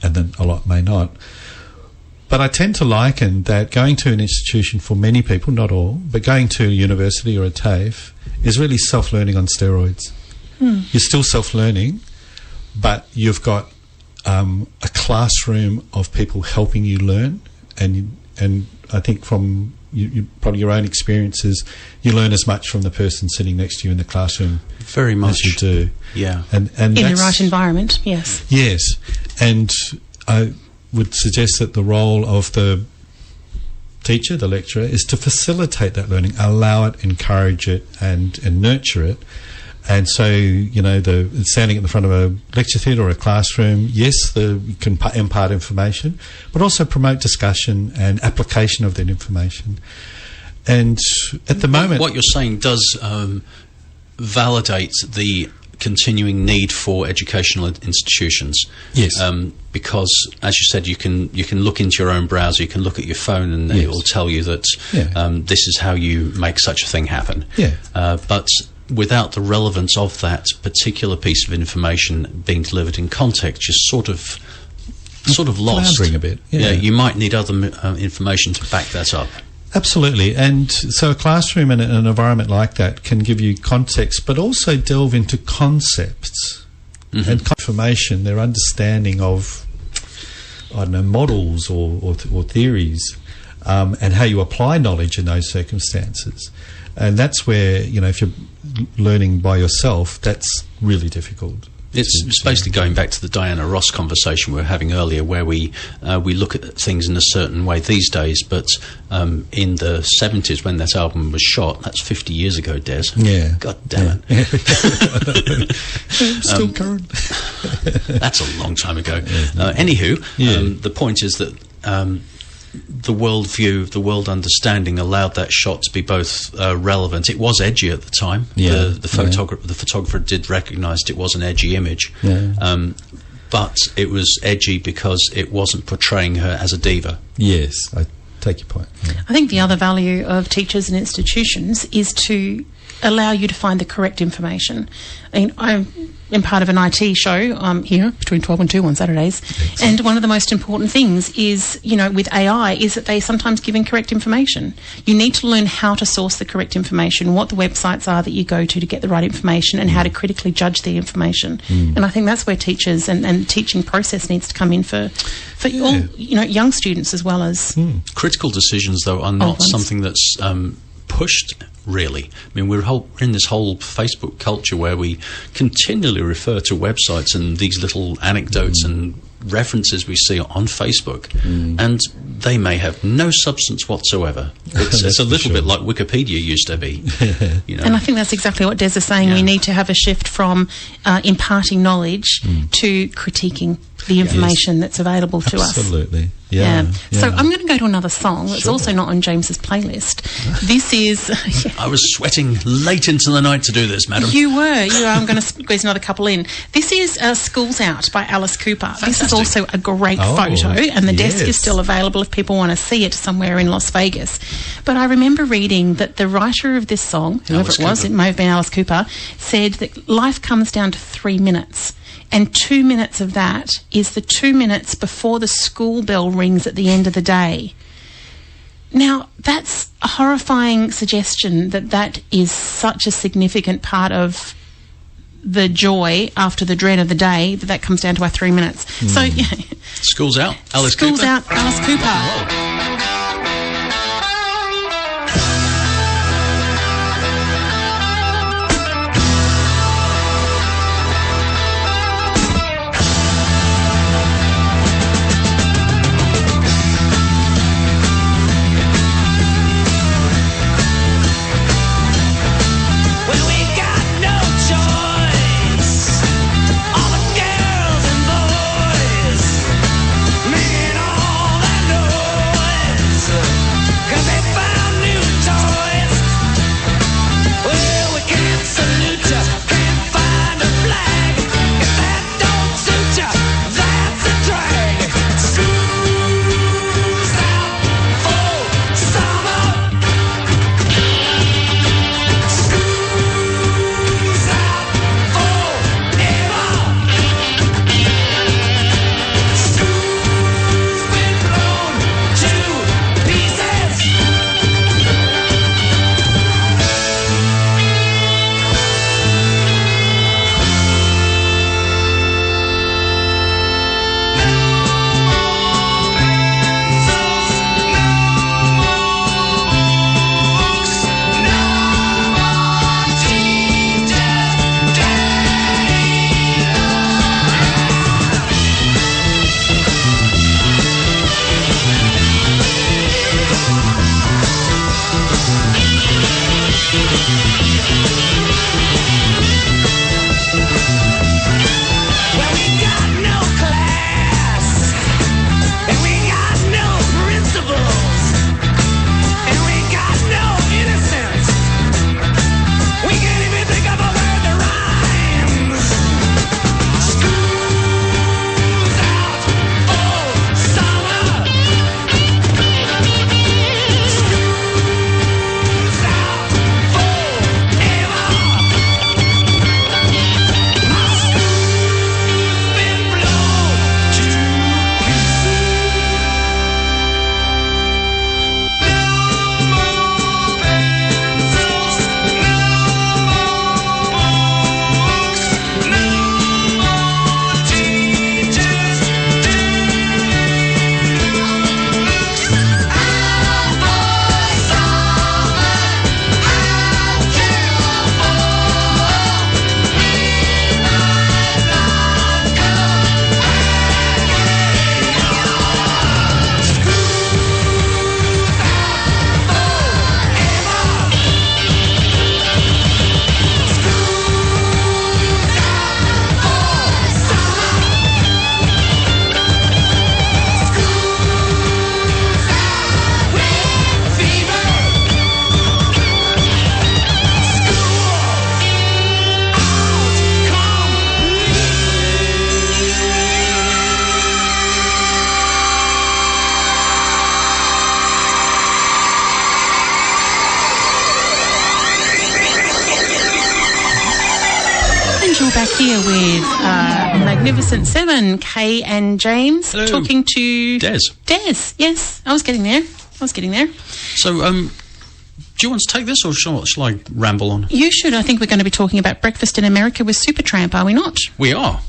and then a lot may not. But I tend to liken that going to an institution for many people, not all, but going to a university or a TAFE is really self-learning on steroids. You're still self-learning, but you've got a classroom of people helping you learn, and I think from probably your own experiences, you learn as much from the person sitting next to you in the classroom very much as you do. Yeah. And in the right environment, yes. Yes. And I would suggest that the role of the teacher, the lecturer, is to facilitate that learning, allow it, encourage it, and nurture it. And so, the standing at the front of a lecture theatre or a classroom, yes, you can impart information, but also promote discussion and application of that information. And at the moment... What you're saying does validate the continuing need for educational institutions. Yes. Because, as you said, you can look into your own browser, you can look at your phone, and it will tell you that this is how you make such a thing happen. Yeah. But without the relevance of that particular piece of information being delivered in context, you're sort of lost. Floundering a bit. Yeah, you might need other information to back that up. Absolutely. And so a classroom and an environment like that can give you context, but also delve into concepts and information, their understanding of, models or theories, and how you apply knowledge in those circumstances. And that's where, if you're learning by yourself, that's really difficult. It's basically going back to the Diana Ross conversation we were having earlier, where we look at things in a certain way these days, but in the 70s when that album was shot, that's 50 years ago, Des. Yeah. God damn it. Still current. That's a long time ago. Anywho, the point is that the world view, the world understanding allowed that shot to be both relevant. It was edgy at the time. Yeah. The photographer did recognise it was an edgy image. Yeah. But it was edgy because it wasn't portraying her as a diva. Yes, I take your point. Yeah. I think the other value of teachers and institutions is to allow you to find the correct information. I mean, I'm part of an IT show here between 12 and 2 on Saturdays. And one of the most important things is, with AI, is that they sometimes give incorrect information. You need to learn how to source the correct information, what the websites are that you go to get the right information, and how to critically judge the information. And I think that's where teachers and the teaching process needs to come in for all, young students as well as... Critical decisions, though, are not something that's pushed, really. I mean, we're in this whole Facebook culture where we continually refer to websites and these little anecdotes and references we see on Facebook, and they may have no substance whatsoever. It's a little bit like Wikipedia used to be. And I think that's exactly what Des is saying. We need to have a shift from imparting knowledge to critiquing the information that's available to us. Absolutely. So I'm going to go to another song that's also not on James's playlist. This is... I was sweating late into the night to do this, madam. You were. I'm going to squeeze another couple in. This is School's Out by Alice Cooper. Fantastic. This is also a great photo, and the desk is still available if people want to see it somewhere in Las Vegas. But I remember reading that the writer of this song, whoever it was, it may have been Alice Cooper, said that life comes down to 3 minutes. And 2 minutes of that is the 2 minutes before the school bell rings at the end of the day. Now, that's a horrifying suggestion that is such a significant part of the joy after the dread of the day, that comes down to our 3 minutes. So, School's Out, Alice Cooper. School's Out, Alice Cooper. Making all that noise. back here with Magnificent Seven, Kay and James. Hello. Talking to... Des, yes. I was getting there. So, do you want to take this, or shall I ramble on? You should. I think we're going to be talking about Breakfast in America with Supertramp, are we not? We are.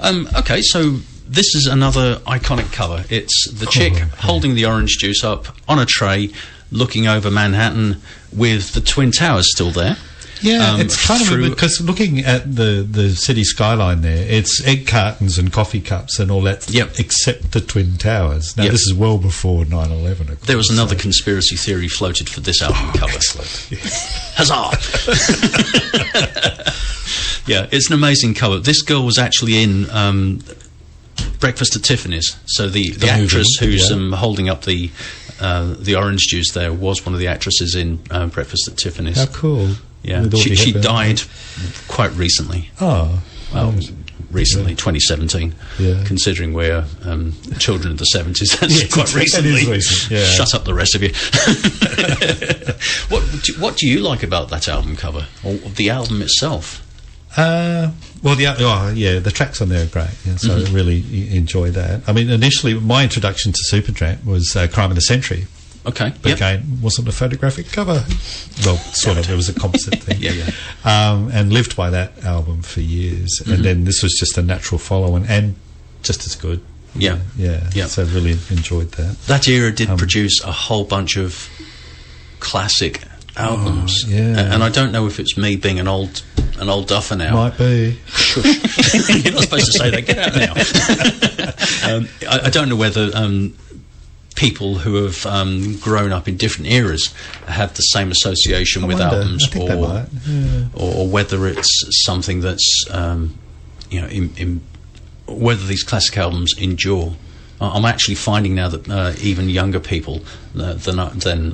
Okay, so this is another iconic cover. It's the chick holding the orange juice up on a tray, looking over Manhattan with the Twin Towers still there. Yeah, it's kind of because looking at the city skyline there, it's egg cartons and coffee cups and all that, except the Twin Towers. Now, this is well before 9/11, of course. There was another conspiracy theory floated for this album cover. Excellent. Yes. Huzzah! Yeah, it's an amazing cover. This girl was actually in Breakfast at Tiffany's. So the actress who's holding up the orange juice there was one of the actresses in Breakfast at Tiffany's. How cool. Yeah, she died quite recently. Oh. Well, recently, 2017. Yeah. Considering we're children of the 70s, that's quite recently. That is recent, yeah. Shut up, the rest of you. What do you like about that album cover, or the album itself? The tracks on there are great, so I really enjoy that. I mean, initially, my introduction to Supertramp was Crime of the Century. Okay. But again, wasn't a photographic cover. Well, sort of. It was a composite thing. And lived by that album for years. And then this was just a natural follow-on and just as good. Yeah. So I really enjoyed that. That era did produce a whole bunch of classic albums. And I don't know if it's me being an old duffer now. Might be. You're not supposed to say that. Get out now. I don't know whether people who have grown up in different eras have the same association with albums, or whether it's something that's whether these classic albums endure. I'm actually finding now that even younger people than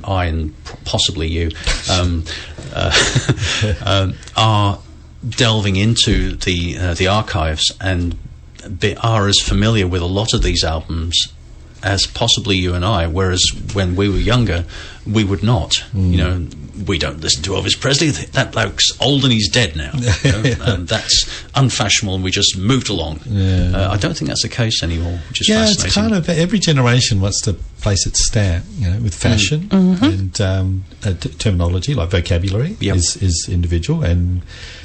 I and possibly you are delving into the archives and are as familiar with a lot of these albums as possibly you and I, whereas when we were younger, we would not. You know, we don't listen to Elvis Presley. That bloke's old and he's dead now. And that's unfashionable, and we just moved along. I don't think that's the case anymore, which is fascinating. It's kind of every generation wants to place its stamp, with fashion and terminology, like vocabulary is individual, and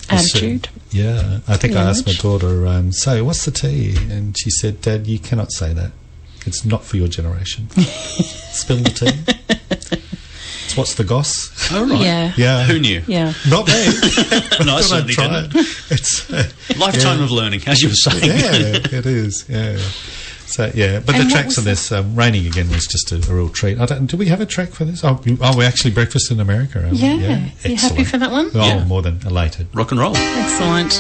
attitude. I think I asked my daughter, so what's the tea? And she said, Dad, you cannot say that. It's not for your generation. Spill the tea. It's what's the goss. Oh, right. Yeah. Who knew? Yeah. Not me. No, I certainly didn't. It's lifetime of learning, as you were saying. Yeah, it is. Yeah. So but the tracks on this, Raining Again was just a real treat. Do we have a track for this? We're actually Breakfast in America. Yeah. You happy for that one? Oh, more than elated. Rock and roll. Excellent.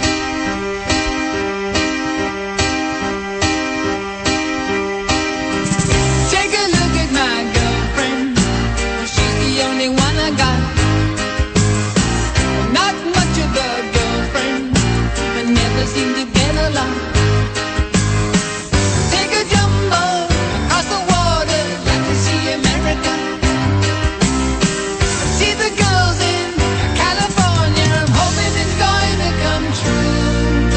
See the girls in California, I'm hoping it's going to come true.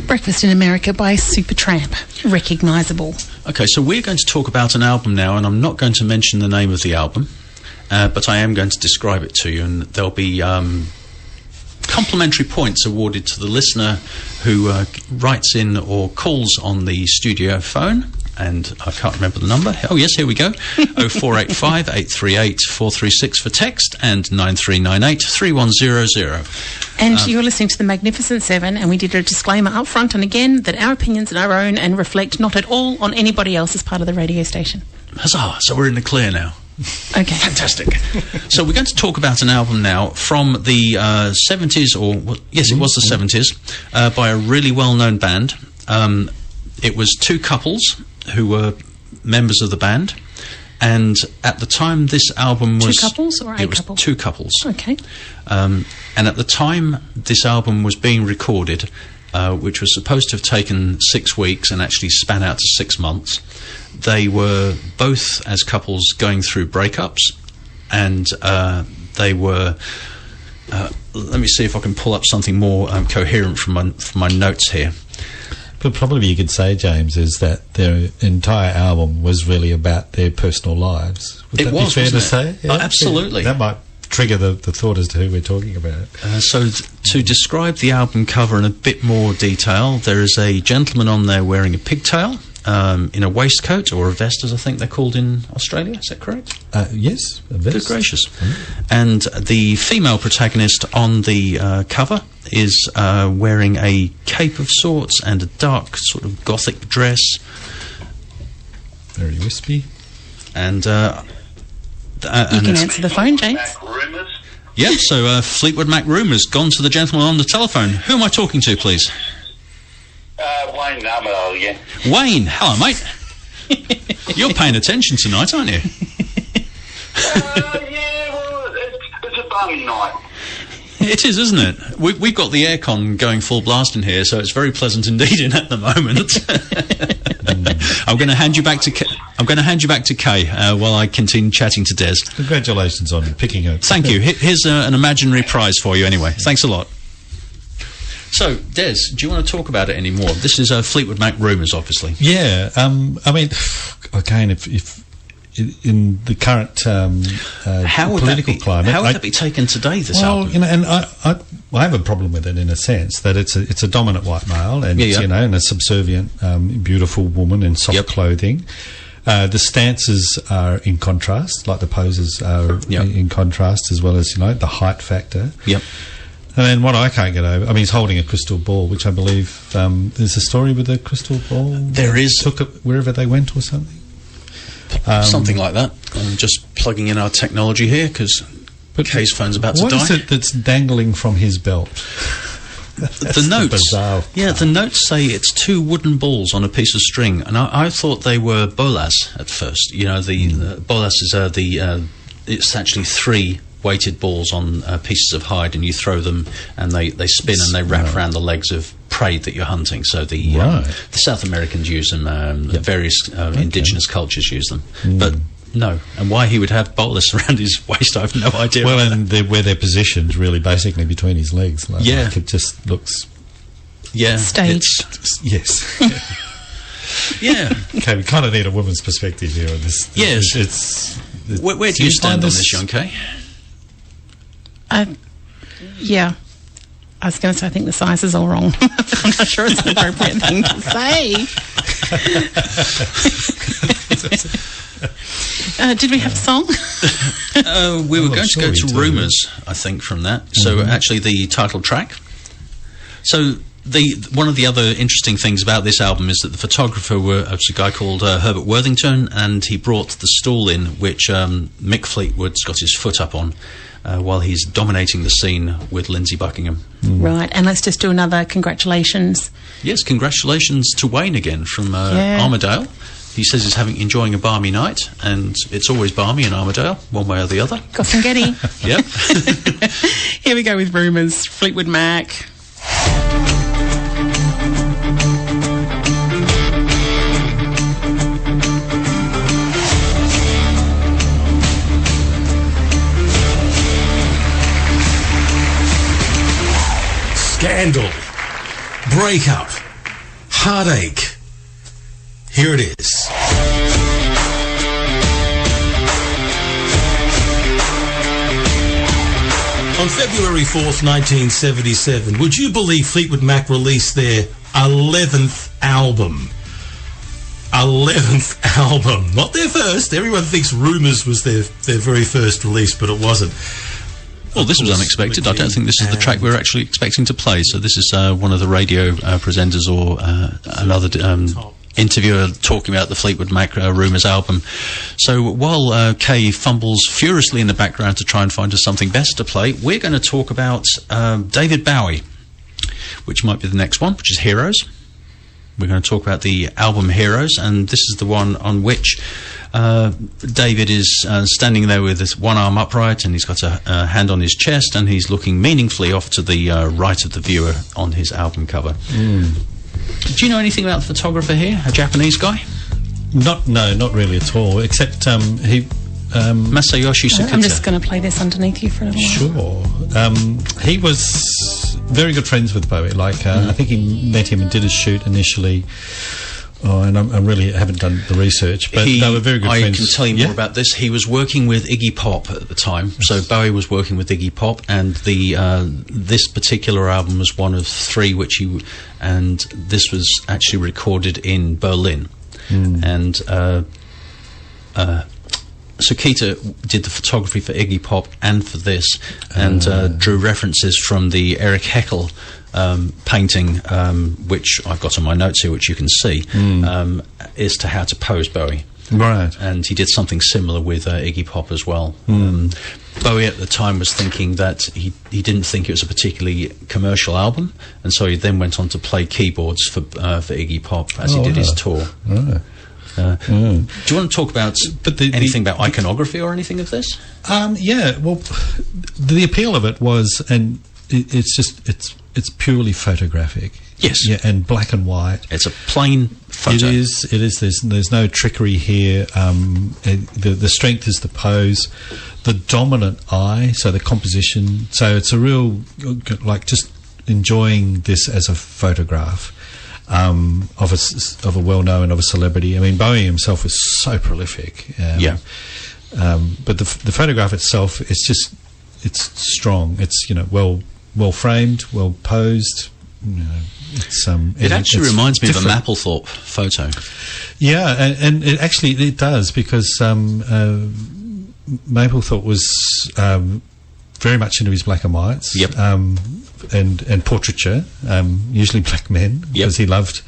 Breakfast in America by Supertramp. Recognisable. Okay, so we're going to talk about an album now, and I'm not going to mention the name of the album, but I am going to describe it to you, and there'll be complimentary points awarded to the listener who writes in or calls on the studio phone. And I can't remember the number. Oh, yes, here we go. 0485 838 436 for text and 9398 3100. And you're listening to The Magnificent Seven, and we did a disclaimer up front and again that our opinions are our own and reflect not at all on anybody else as part of the radio station. Huzzah! So we're in the clear now. Okay. Fantastic. So we're going to talk about an album now from the 70s, or yes, it was the 70s, by a really well-known band. It was two couples who were members of the band, and at the time this album was... Two couples or a couple? Two couples. Okay. And at the time this album was being recorded, which was supposed to have taken 6 weeks and actually span out to 6 months, they were both, as couples, going through breakups, and they were... let me see if I can pull up something more coherent from my notes here. But probably you could say, James, is that their entire album was really about their personal lives. Would that be fair to say? Yeah, absolutely. That might trigger the thought as to who we're talking about. So to describe the album cover in a bit more detail, there is a gentleman on there wearing a pigtail in a waistcoat, or a vest as I think they're called in Australia. Is that correct? Yes, a vest. Good gracious. And the female protagonist on the cover is wearing a cape of sorts and a dark sort of gothic dress. Very wispy. And you can answer the phone, James. Yeah, so Fleetwood Mac Rumours, gone to the gentleman on the telephone. Who am I talking to, please? Wayne Armadale again. Wayne, hello, mate. You're paying attention tonight, aren't you? Yeah, well, it's a balmy night. It is, isn't it? We've got the aircon going full blast in here, so it's very pleasant indeed in at the moment. I'm going to hand you back to Kay while I continue chatting to Des. Congratulations on picking up. Thank you. Here's an imaginary prize for you anyway. Thanks a lot. So, Des, do you want to talk about it any more? This is Fleetwood Mac Rumours, obviously. Yeah. I mean, again, if in the current political climate, how would that be taken today? This album, you know, and I have a problem with it in a sense that it's a dominant white male, and you know, and a subservient, beautiful woman in soft clothing. The stances are in contrast, like the poses are in contrast, as well as, you know, the height factor. Yep. And then what I can't get over, I mean, he's holding a crystal ball, which I believe there's a story with the crystal ball. There is. Took it wherever they went or something. Something like that. I'm just plugging in our technology here because Kay's phone's about to die. What is it that's dangling from his belt? The notes. The notes say it's 2 wooden balls on a piece of string, and I thought they were bolas at first. You know, the bolas is it's actually 3 weighted balls on pieces of hide, and you throw them, and they spin and they wrap around the legs of prey that you're hunting. So the South Americans use them, various indigenous cultures use them, but no. And why he would have bolas around his waist, I have no idea. Well, and where they're positioned, really, basically between his legs. Like it just looks staged. Yes. Yeah. Okay, we kind of need a woman's perspective here on this. Yes. Where do you stand on this, young Kay? Yeah. I was going to say I think the size is all wrong. I'm not sure it's an appropriate thing to say. Did we have a song? We were going to go to Rumours, I think, from that. So actually the title track. So one of the other interesting things about this album is that the photographer was a guy called Herbert Worthington, and he brought the stool in which Mick Fleetwood's got his foot up on while he's dominating the scene with Lindsey Buckingham. Right, and let's just do another congratulations. Yes, congratulations to Wayne again from Armadale. He says he's enjoying a balmy night, and it's always balmy in Armadale, one way or the other. Gossangedi. Yep. Here we go with Rumours, Fleetwood Mac. Scandal, breakup, Heartache. Here it is. On February 4th, 1977, would you believe Fleetwood Mac released their 11th album? 11th album. Not their first. Everyone thinks Rumours was their very first release, but it wasn't. Well, this was unexpected. I don't think this is the track we were actually expecting to play. So this is one of the radio presenters or another interviewer talking about the Fleetwood Mac Rumours album. So while Kay fumbles furiously in the background to try and find us something better to play, we're going to talk about David Bowie, which might be the next one, which is Heroes. We're going to talk about the album Heroes, and this is the one on which David is standing there with his one arm upright, and he's got a hand on his chest, and he's looking meaningfully off to the right of the viewer on his album cover. Do you know anything about the photographer here, a Japanese guy? Not really at all, except he... Masayoshi Sukita. I'm just going to play this underneath you for a little while. Sure. He was very good friends with Bowie. Like, I think he met him and did a shoot initially. Oh, and I really haven't done the research, but they were very good friends. I can tell you more about this. He was working with Iggy Pop at the time, so Bowie was working with Iggy Pop, and this particular album was one of three and this was actually recorded in Berlin, and Sukita did the photography for Iggy Pop and for this, and drew references from the Eric Heckel painting, which I've got on my notes here, which you can see, as to how to pose Bowie. Right. And he did something similar with Iggy Pop as well. Bowie at the time was thinking that he didn't think it was a particularly commercial album, and so he then went on to play keyboards for Iggy Pop as he did his tour. Right. Do you want to talk about anything about iconography or anything of this? Yeah, well, the appeal of it was, and it's purely photographic. Yes. Yeah, and black and white. It's a plain photo. It is. There's no trickery here. The strength is the pose, the dominant eye, so the composition. So it's a real, like, just enjoying this as a photograph. Of a well-known, of a celebrity. I mean, Bowie himself was so prolific. But the photograph itself, it's strong. It's well framed, well posed. It actually reminds me of a Mapplethorpe photo. Yeah, and it does, because Mapplethorpe was very much into his black and whites. Yep. And portraiture, usually black men, because he loved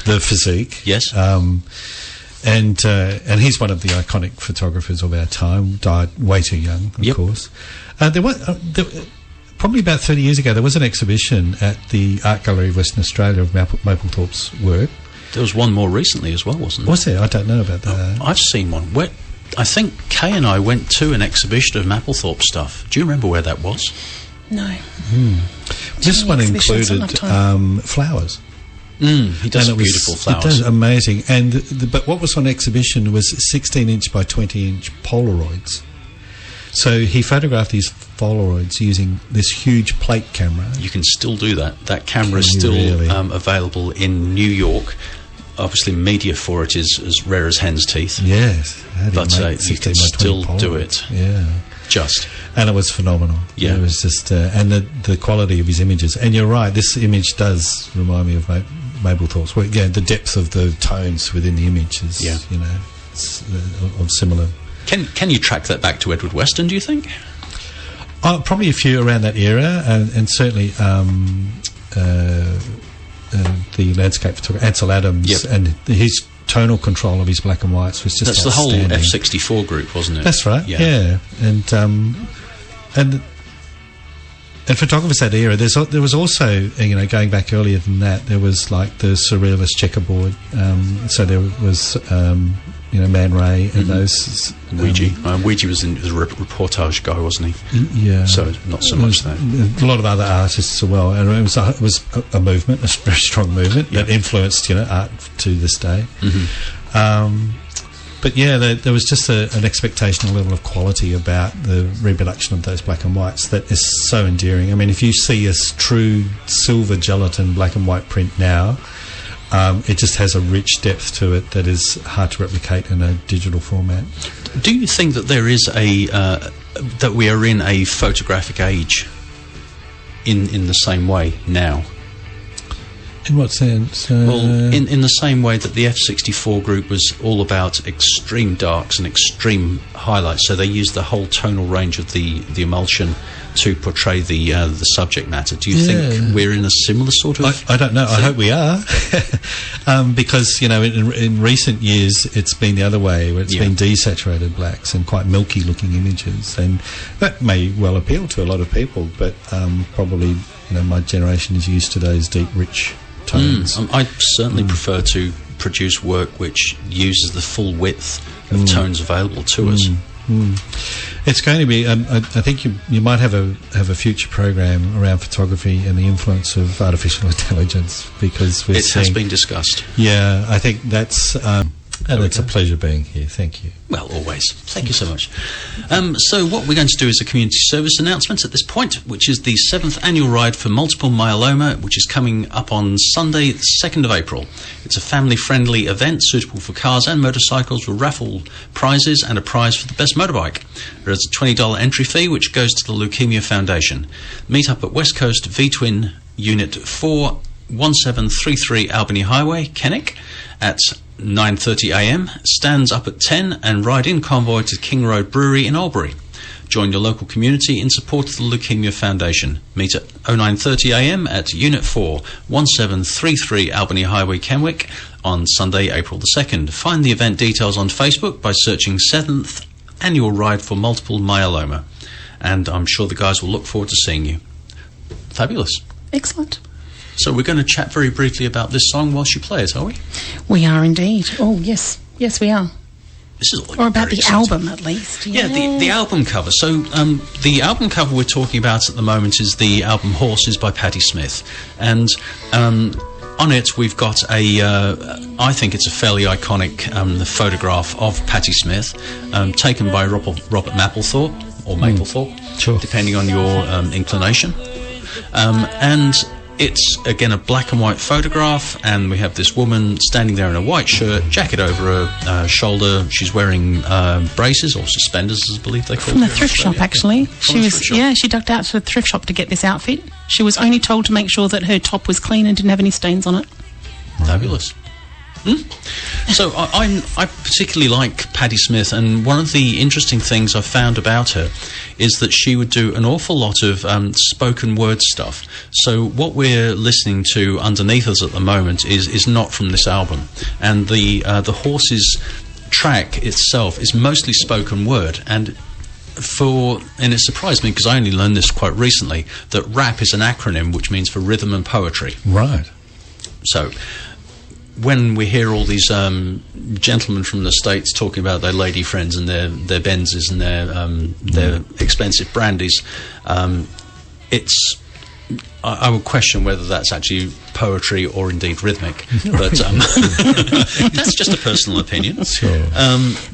the physique. Yes. And he's one of the iconic photographers of our time. Died way too young, of course. There was probably about 30 years ago. There was an exhibition at the Art Gallery of Western Australia of Mapplethorpe's work. There was one more recently as well, wasn't there? Was there? I don't know about that. I've seen one. I think Kay and I went to an exhibition of Mapplethorpe stuff. Do you remember where that was? No. This one included flowers. He does beautiful flowers. It does, amazing. But what was on exhibition was 16-inch by 20-inch Polaroids. So he photographed these Polaroids using this huge plate camera. You can still do that. That camera is still available in New York. Obviously, media for it is as rare as hen's teeth. Yes. But you can still do it. Yeah. And it was phenomenal. Yeah. It was just... and the quality of his images. And you're right, this image does remind me of Mapplethorpe's work. Yeah, the depth of the tones within the image is, it's, of similar... Can you track that back to Edward Weston, do you think? Probably a few around that era, and certainly the landscape photographer Ansel Adams, and his tonal control of his black and whites was just That's the whole F64 group, wasn't it? That's right. Yeah. And photographers that era, there was also, going back earlier than that, there was like the surrealist checkerboard. So there was Man Ray and those. Ouija was a reportage guy, wasn't he? Yeah. So not so much that. A lot of other artists as well, and it was a movement, a very strong movement that influenced art to this day. But there was just an expectation, a level of quality about the reproduction of those black and whites that is so endearing. I mean, if you see a true silver gelatin black and white print now, it just has a rich depth to it that is hard to replicate in a digital format. Do you think that there is that we are in a photographic age in the same way now? In what sense? Well, in the same way that the F64 group was all about extreme darks and extreme highlights, so they used the whole tonal range of the emulsion to portray the subject matter. Do you think we're in a similar sort of... I don't know. I hope we are. Because, in recent years, it's been the other way, where it's been desaturated blacks and quite milky-looking images. And that may well appeal to a lot of people, but probably, my generation is used to those deep, rich tones. I certainly prefer to produce work which uses the full width of tones available to us. It's going to be. I think you might have a future program around photography and the influence of artificial intelligence, because it has been discussed. Yeah, I think that's. And it's a pleasure being here. Thank you. Well, always. Thank you so much. So what we're going to do is a community service announcement at this point, which is the 7th annual ride for multiple myeloma, which is coming up on Sunday, the 2nd of April. It's a family-friendly event suitable for cars and motorcycles with raffle prizes and a prize for the best motorbike. There is a $20 entry fee, which goes to the Leukemia Foundation. Meet up at West Coast V-Twin Unit 4, 1733 Albany Highway, Kenneck, at 9:30 a.m, stands up at 10, and ride in convoy to King Road Brewery in Albury. Join your local community in support of the Leukemia Foundation. Meet at 09:30 a.m. at Unit 4, 1733 Albany Highway, Kenwick, on Sunday, April the 2nd. Find the event details on Facebook by searching 7th Annual Ride for Multiple Myeloma. And I'm sure the guys will look forward to seeing you. Fabulous. Excellent. So we're going to chat very briefly about this song whilst you play it, are we? We are indeed. Oh, yes. Yes, we are. This is or about the album, at least. Yeah, the album cover. So the album cover we're talking about at the moment is the album Horses by Patti Smith. And on it we've got I think it's a fairly iconic photograph of Patti Smith, taken by Robert Mapplethorpe, or Mapplethorpe, sure, depending on your inclination. And it's, again, a black and white photograph, and we have this woman standing there in a white shirt, jacket over her shoulder. She's wearing braces or suspenders, as I believe they call it. From the thrift shop, actually. She ducked out to the thrift shop to get this outfit. She was only told to make sure that her top was clean and didn't have any stains on it. Fabulous. So I particularly like Patti Smith, and one of the interesting things I've found about her is that she would do an awful lot of spoken word stuff. So what we're listening to underneath us at the moment is not from this album, and the Horses track itself is mostly spoken word, and it surprised me because I only learned this quite recently, that RAP is an acronym which means for rhythm and poetry. Right. So when we hear all these gentlemen from the States talking about their lady friends and their Benzes and their expensive brandies, I would question whether that's actually poetry or indeed rhythmic, but that's just a personal opinion. Sure.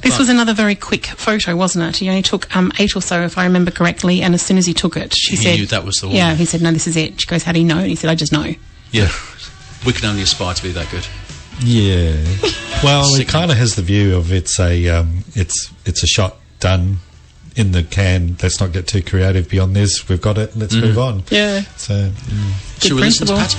This was another very quick photo, wasn't it? He only took 8 or so, if I remember correctly, and as soon as he took it, she said... He knew that was the one. Yeah, he said, no, this is it. She goes, how do you know? And he said, I just know. Yeah. We can only aspire to be that good. Yeah. Well, it kind of has the view of it's a shot done in the can. Let's not get too creative beyond this. We've got it. Let's move on. Yeah. So, should we listen to Patti?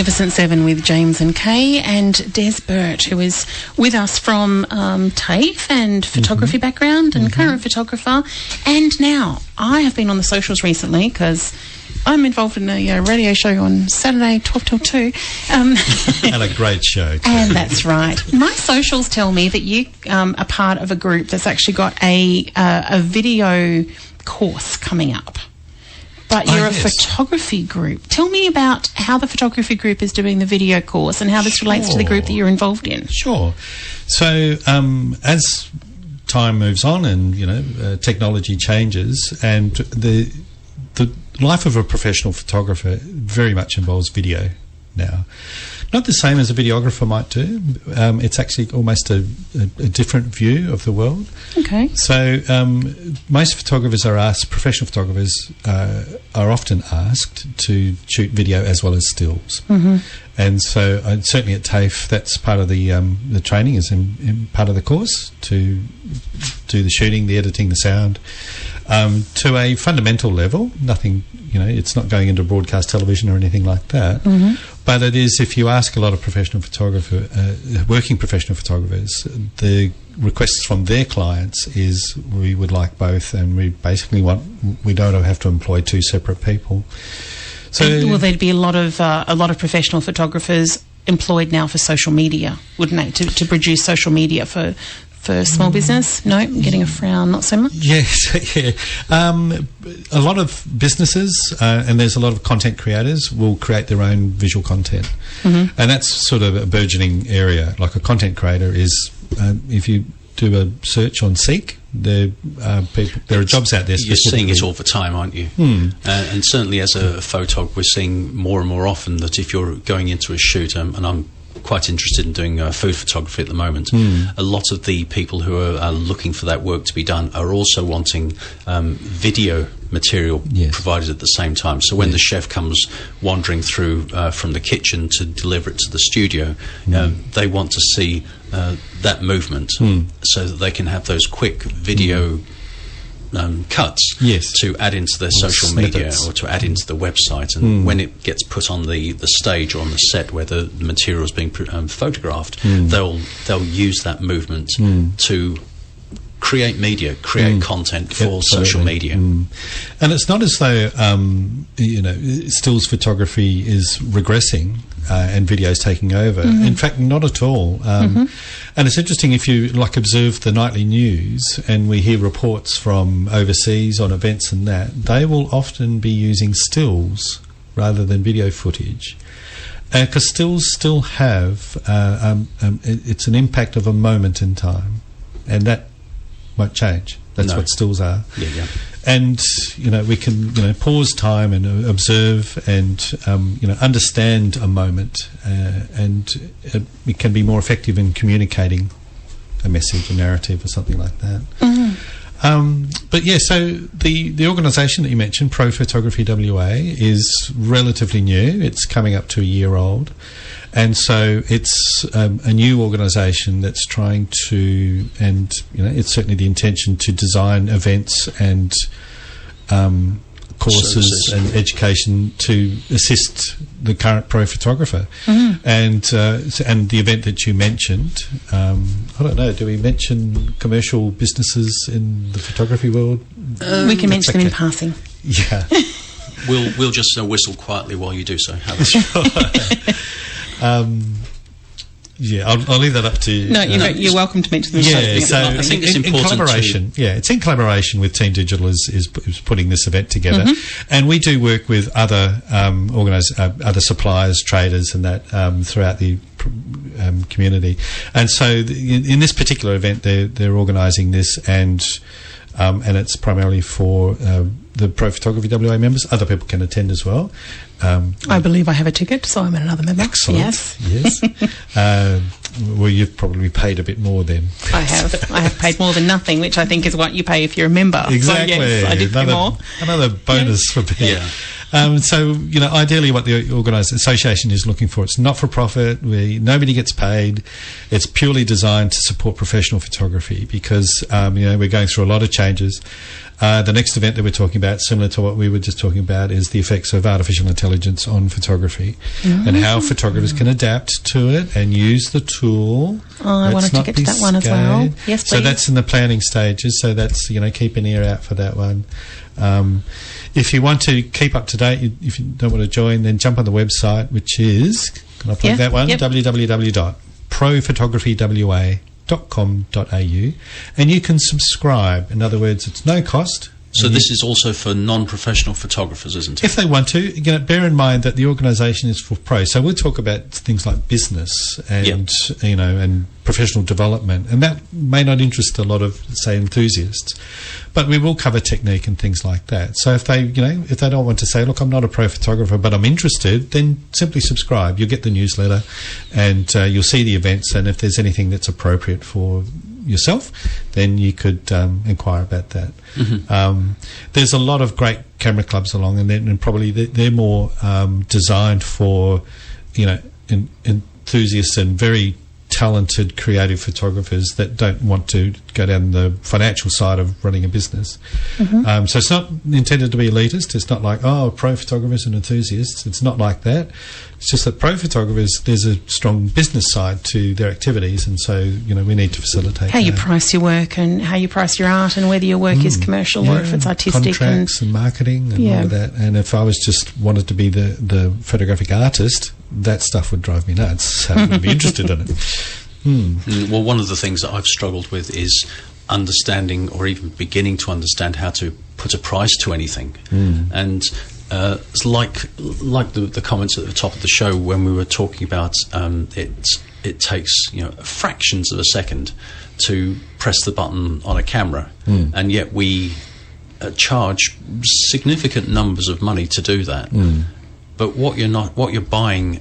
Magnificent Seven with James and Kay, and Des Birt, who is with us from TAFE and photography background and current photographer. And now, I have been on the socials recently because I'm involved in a radio show on Saturday, 12 till 2. And a great show, too. And that's right. My socials tell me that you are part of a group that's actually got a video course coming up. But you're a photography group. Tell me about how the photography group is doing the video course and how this relates to the group that you're involved in. Sure. So as time moves on and, technology changes, and the life of a professional photographer very much involves video now. Not the same as a videographer might do. It's actually almost a different view of the world. Okay. So most photographers professional photographers are often asked to shoot video as well as stills. And so certainly at TAFE, that's part of the training is in part of the course to do the shooting, the editing, the sound, to a fundamental level. Nothing, it's not going into broadcast television or anything like that. But it is, if you ask a lot of working professional photographers, the requests from their clients is we would like both, and we basically we don't have to employ two separate people. So, well, there'd be a lot of professional photographers employed now for social media, wouldn't they? To produce social media for small business? No, getting a frown, not so much? Yes, yeah. A lot of businesses, and there's a lot of content creators, will create their own visual content. And that's sort of a burgeoning area. Like a content creator is, if you do a search on Seek, there are jobs out there. You're seeing it all the time, aren't you? And certainly as a photog, we're seeing more and more often that if you're going into a shoot, and I'm quite interested in doing food photography at the moment. A lot of the people who are looking for that work to be done are also wanting video material provided at the same time. So when the chef comes wandering through from the kitchen to deliver it to the studio, they want to see that movement so that they can have those quick video cuts to add into their social media or to add into the website, and when it gets put on the stage or on the set where the material is being photographed, they'll use that movement to create media, create content for social media. And it's not as though stills photography is regressing and videos taking over. In fact, not at all. And it's interesting, if you observe the nightly news and we hear reports from overseas on events and that, they will often be using stills rather than video footage. Because stills still have it's an impact of a moment in time, and that won't change. That's what stills are. And we can pause time and observe and understand a moment, and it can be more effective in communicating a message, a narrative, or something like that. But yeah, so the organisation that you mentioned, Pro Photography WA, is relatively new. It's coming up to a year old. And so it's a new organisation that's trying to, and it's certainly the intention to design events and courses and education to assist the current pro photographer. And the event that you mentioned, I don't know, do we mention commercial businesses in the photography world? We can mention them in passing. Yeah. We'll just whistle quietly while you do so. I'll leave that up to you. No, you're welcome to mention them. So I think it's important. In collaboration, it's in collaboration with Team Digital is putting this event together, and we do work with other other suppliers, traders, and that throughout the community. And so in this particular event, they're organising this, and it's primarily for the Pro Photography WA members. Other people can attend as well. I believe I have a ticket, so I'm another member. Excellent. Yes. Well, you've probably paid a bit more then. I have paid more than nothing, which I think is what you pay if you're a member. Exactly. So yes, I did pay more. Another bonus for being. So, ideally what the association is looking for, it's not for profit, nobody gets paid, it's purely designed to support professional photography because, we're going through a lot of changes. The next event that we're talking about, similar to what we were just talking about, is the effects of artificial intelligence on photography and how photographers can adapt to it and use the tool. I wanted to get to that one as well. Yes, please. So that's in the planning stages, so that's, keep an ear out for that one. If you want to keep up to date, if you don't want to join, then jump on the website, which is, can I plug that one? Yep. www.prophotographywa.com.au, and you can subscribe. In other words, it's no cost. So this is also for non-professional photographers, isn't it? If they want to, bear in mind that the organisation is for pros. So we'll talk about things like business and and professional development, and that may not interest a lot of, say, enthusiasts. But we will cover technique and things like that. So if they, if they don't want to say, look, I'm not a pro photographer, but I'm interested, then simply subscribe. You'll get the newsletter, and you'll see the events. And if there's anything that's appropriate for yourself, then you could inquire about that. Mm-hmm. There's a lot of great camera clubs along, and probably they're more designed for enthusiasts and very talented creative photographers that don't want to go down the financial side of running a business. Mm-hmm. So it's not intended to be elitist. It's not like, pro photographers and enthusiasts. It's not like that. It's just that pro photographers, there's a strong business side to their activities, and so we need to facilitate how you price your work and how you price your art, and whether your work is commercial or if it's artistic, contracts and marketing and all of that. And if I was just wanted to be the photographic artist, that stuff would drive me nuts. I wouldn't be interested in it. Well, one of the things that I've struggled with is understanding, or even beginning to understand, how to put a price to anything. And it's like the comments at the top of the show when we were talking about it takes fractions of a second to press the button on a camera, and yet we charge significant numbers of money to do that. But what you're buying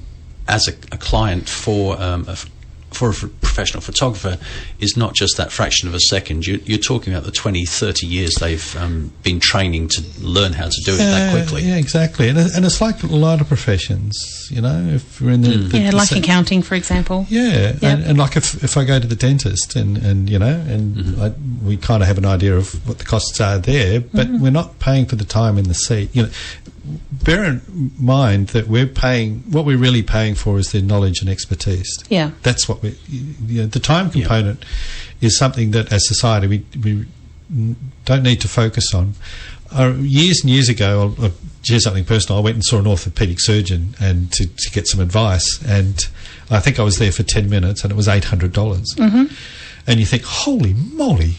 as a client for a professional photographer is not just that fraction of a second. You're talking about the 20-30 years they've been training to learn how to do it that quickly. Yeah, exactly. And it's like a lot of professions, if we're in the like accounting, for example. Yeah, yep. and like if I go to the dentist and we kind of have an idea of what the costs are there, but we're not paying for the time in the seat. Bear in mind that what we're really paying for is their knowledge and expertise. Yeah. That's what the time component is something that as society we don't need to focus on. Years and years ago, I'll share something personal. I went and saw an orthopaedic surgeon and to get some advice, and I think I was there for 10 minutes and it was $800. Mm-hmm. And you think, holy moly!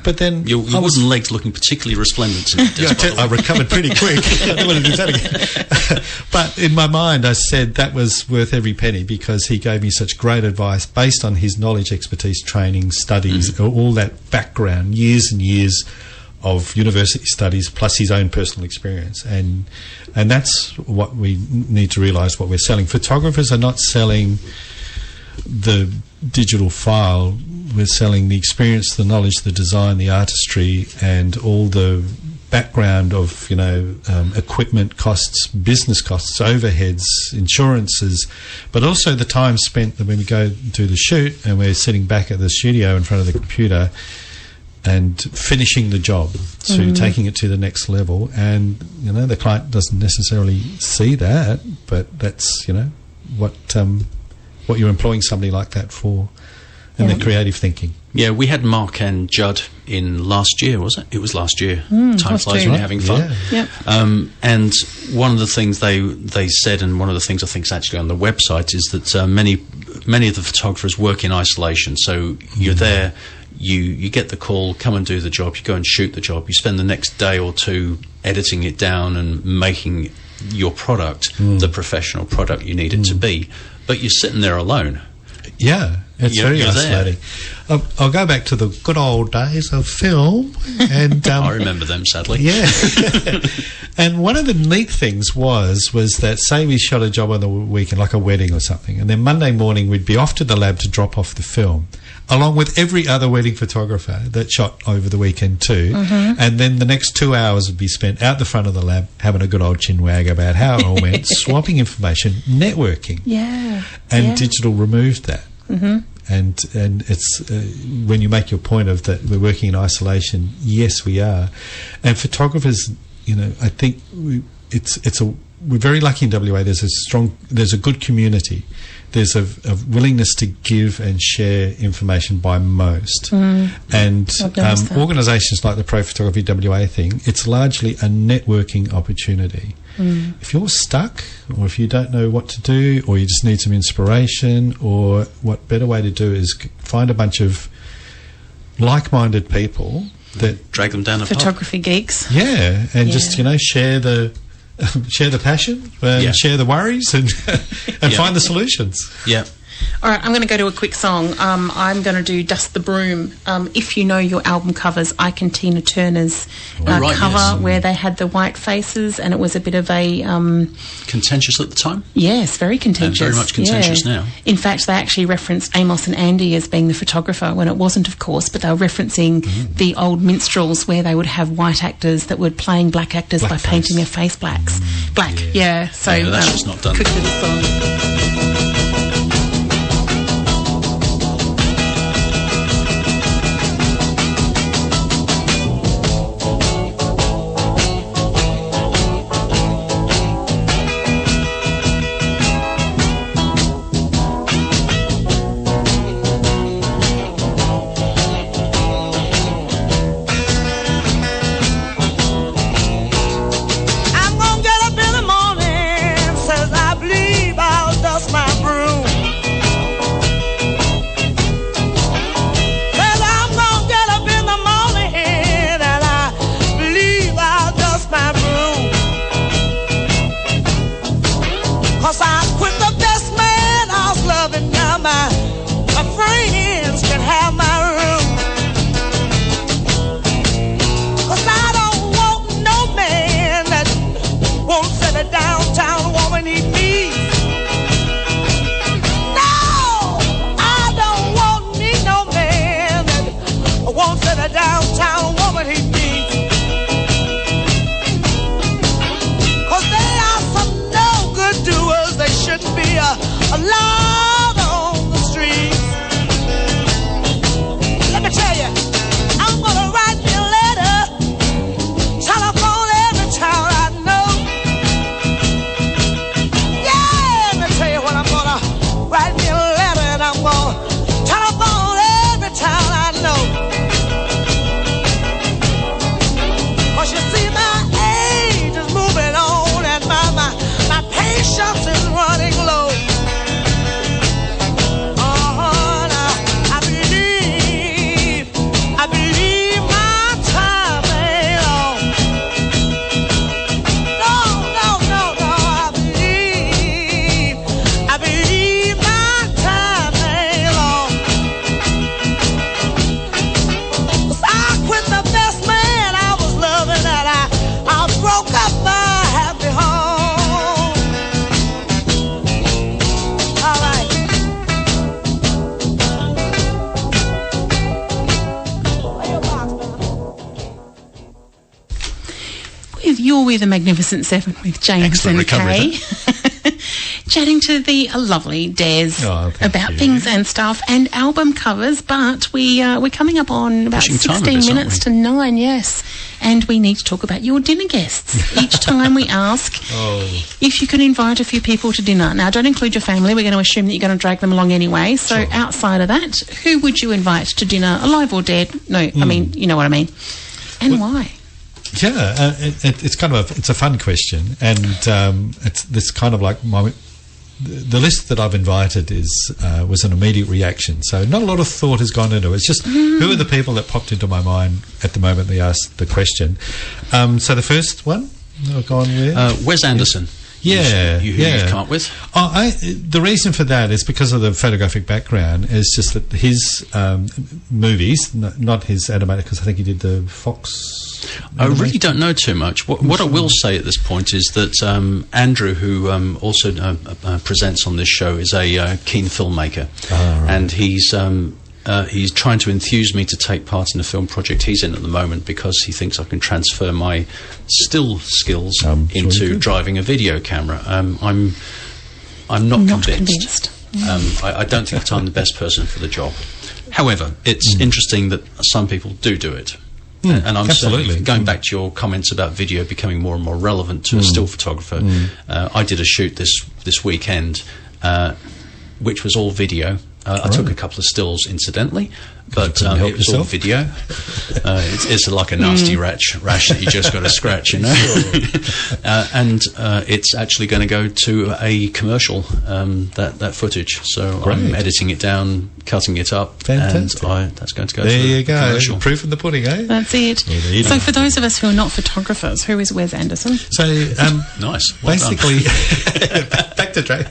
But then your wooden legs looking particularly resplendent. I recovered pretty quick. I don't want to do that again. But in my mind, I said that was worth every penny because he gave me such great advice based on his knowledge, expertise, training, studies, all that background, years and years of university studies, plus his own personal experience. And that's what we need to realise. What we're selling. Photographers are not selling the digital file. We're selling the experience, the knowledge, the design, the artistry, and all the background of equipment costs, business costs, overheads, insurances, but also the time spent when we go do the shoot and we're sitting back at the studio in front of the computer and finishing the job, so taking it to the next level. And the client doesn't necessarily see that, but that's what you're employing somebody like that for, and their creative thinking. Yeah, we had Mark and Judd in last year, was it? It was last year. Time flies when you're having fun. Yeah. And one of the things they said, and one of the things I think is actually on the website, is that many of the photographers work in isolation. So you're there, you get the call, come and do the job, you go and shoot the job, you spend the next day or two editing it down and making your product the professional product you need it to be. But you're sitting there alone. Yeah, it's very isolating. I'll go back to the good old days of film. And I remember them, sadly. Yeah. And one of the neat things was that, say we shot a job on the weekend, like a wedding or something, and then Monday morning we'd be off to the lab to drop off the film. along with every other wedding photographer that shot over the weekend too. And then the next 2 hours would be spent out the front of the lab having a good old chinwag about how it all went, swapping information, networking. And digital removed that. And it's when you make your point of that we're working in isolation, yes, we are. And photographers, you know, I think we're very lucky in WA. There's a good community. There's a willingness to give and share information by most. And organisations like the Pro Photography WA thing, it's largely a networking opportunity. If you're stuck, or if you don't know what to do, or you just need some inspiration, or what better way to do is find a bunch of like-minded people that drag them down a photography geeks. And just, you know, share the passion, share the worries, and find the solutions. All right, I'm going to go to a quick song. I'm going to do Dust the Broom. If you know your album covers, Ike and Tina Turner's cover where they had the white faces, and it was a bit of a... contentious at the time? Yes, very contentious. And very much contentious now. In fact, they actually referenced Amos and Andy as being the photographer, when it wasn't, of course, but they were referencing the old minstrels where they would have white actors that were playing black actors by painting their face black. So that's just not done. Quick little song. You're with the Magnificent Seven with James and Kay. Chatting to the lovely Des about things and stuff and album covers, but we're coming up on about 16 minutes to 9, yes. And we need to talk about your dinner guests. Each time we ask if you can invite a few people to dinner. Now, don't include your family. We're going to assume that you're going to drag them along anyway. So outside of that, who would you invite to dinner, alive or dead? No, I mean, you know what I mean. And why? Yeah, it's a fun question, and it's this kind of like the list that I've invited was an immediate reaction. So not a lot of thought has gone into it. It's just who are the people that popped into my mind at the moment they asked the question. So the first one I've gone with Wes Anderson. You've come up with? The reason for that is because of the photographic background. Is just that his movies, not his animated, because I think he did the Fox. I really don't know too much. What I will say at this point is that Andrew, who also presents on this show, is a keen filmmaker, and he's he's trying to enthuse me to take part in a film project he's in at the moment because he thinks I can transfer my still skills into driving a video camera. I'm not convinced. I don't think that I'm the best person for the job. However, it's interesting that some people do it. And I'm absolutely going back to your comments about video becoming more and more relevant to a still photographer. I did a shoot this weekend, which was all video. I took a couple of stills, incidentally, but it was all video. It's like a nasty rash that you just got to scratch, you know. And it's actually going to go to a commercial, that footage. So I'm editing it down, cutting it up, fantastic. And that's going to go there to you go. Commercial. Proof in the pudding, eh? That's it. So for those of us who are not photographers, who is Wes Anderson? So nice. Well basically, back to Drake.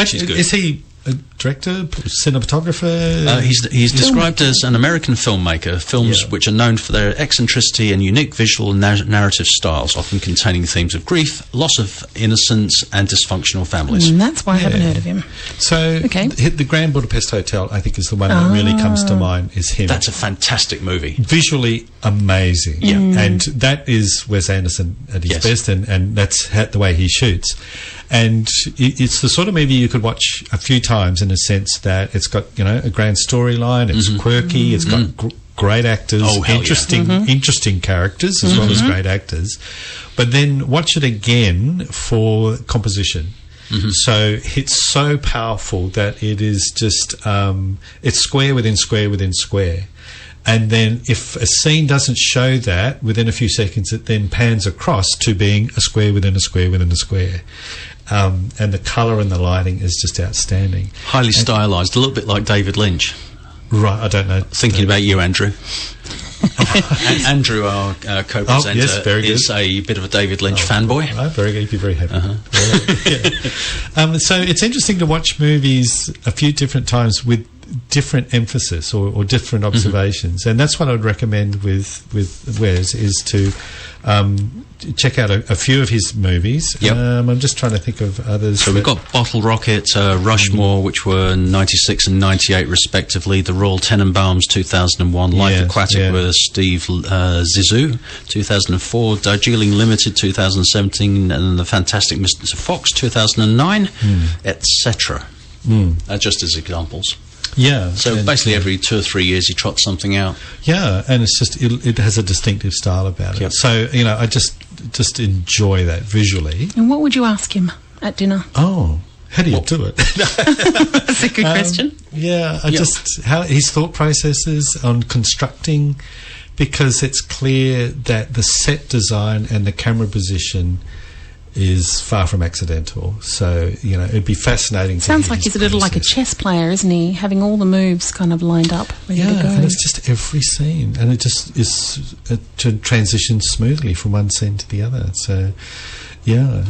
She's good. Is he a director, cinematographer? He's described as an American filmmaker. Films which are known for their eccentricity and unique visual and narrative styles, often containing themes of grief, loss of innocence, and dysfunctional families. That's why I haven't heard of him. So, the Grand Budapest Hotel, I think, is the one that really comes to mind. Is him. That's a fantastic movie. Visually amazing. Yeah, and that is Wes Anderson at his best, and that's the way he shoots. And it's the sort of movie you could watch a few times in a sense that it's got, a grand storyline, it's quirky, it's got great actors, interesting characters as well as great actors. But then watch it again for composition. So it's so powerful that it is just, it's square within square within square. And then if a scene doesn't show that, within a few seconds it then pans across to being a square within a square within a square. And the colour and the lighting is just outstanding. Highly stylised, a little bit like David Lynch. Right, I don't know. Thinking about you, Andrew. Andrew, our co-presenter, is a bit of a David Lynch fanboy. Right, you'd be very happy. So it's interesting to watch movies a few different times with different emphasis or different observations, and that's what I would recommend with Wes is to check out a few of his movies. I'm just trying to think of others. So we've got Bottle Rocket, Rushmore, which were 96 and 98 respectively, The Royal Tenenbaums 2001, Life Aquatic with Steve Zissou 2004, Darjeeling Limited 2017, and The Fantastic Mr. Fox 2009, etc. Just as examples. So basically every 2 or 3 years he trots something out. And it's just it has a distinctive style about it. So I just enjoy that visually. And what would you ask him at dinner? How do you do it? That's a good question. Just how his thought processes on constructing, because it's clear that the set design and the camera position is far from accidental. So, it'd be fascinating. Sounds like he's a little like a chess player, isn't he? Having all the moves kind of lined up, ready to go. And it's just every scene. And it just is to transition smoothly from one scene to the other. So,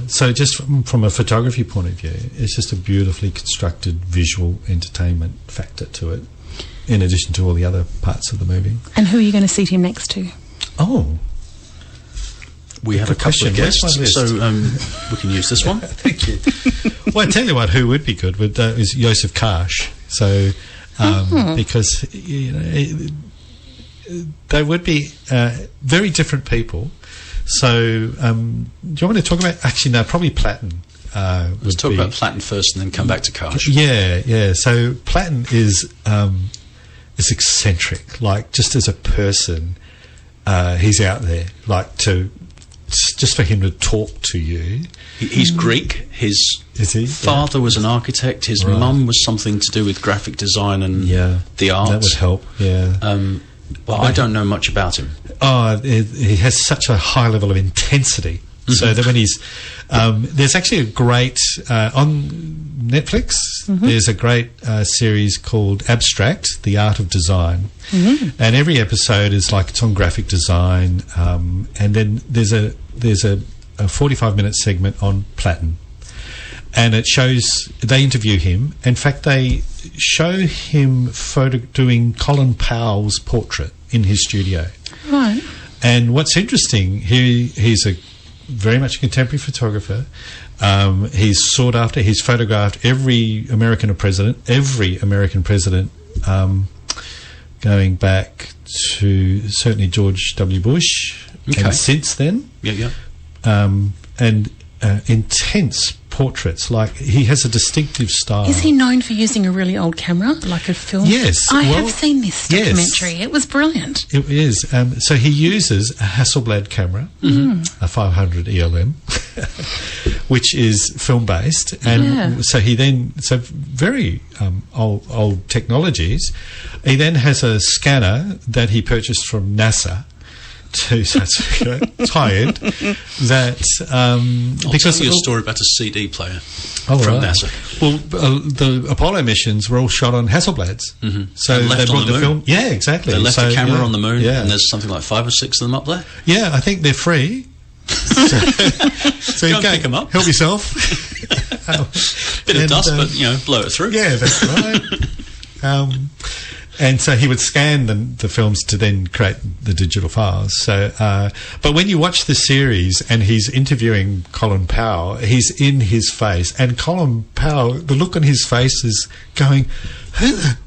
So just from a photography point of view, it's just a beautifully constructed visual entertainment factor to it, in addition to all the other parts of the movie. And who are you going to seat him next to? We have a couple of guests, so we can use this one. Thank you. Well, I tell you what, who would be good is Joseph Karsh. So, because they would be very different people. So, do you want me to talk about? Actually, no, probably Platten. Let's talk about Platten first, and then come back to Karsh. So Platten is eccentric. Like, just as a person, he's out there. Like just for him to talk to you. He's Greek. His father was an architect. His mum was something to do with graphic design and the arts. That would help, But I don't know much about him. He has such a high level of intensity. So that when he's... there's actually a great... on Netflix, there's a great series called Abstract, The Art of Design. And every episode is like it's on graphic design. And then there's a 45-minute segment on Platten. And it shows... They interview him. In fact, they show him doing Colin Powell's portrait in his studio. Right. And what's interesting, he's a very much a contemporary photographer. He's sought after. He's photographed every American president going back to certainly George W. Bush, and since then. And intense portraits. Like, he has a distinctive style. Is he known for using a really old camera, like a film? Yes. I have seen this documentary. It was brilliant. It is. So he uses a Hasselblad camera, a 500 ELM, which is film-based. And so very old technologies. He then has a scanner that he purchased from NASA, so it's high-end. I'll tell you a story about a CD player from NASA. Well, the Apollo missions were all shot on Hasselblads. So they brought the film. Yeah, exactly. They left the camera on the moon, and there's something like 5 or 6 of them up there. Yeah, I think they're free. So go and pick them up. Help yourself. Bit of dust, but blow it through. Yeah, that's right. And so he would scan the films to then create the digital files. So, but when you watch the series and he's interviewing Colin Powell, he's in his face, and Colin Powell, the look on his face is going,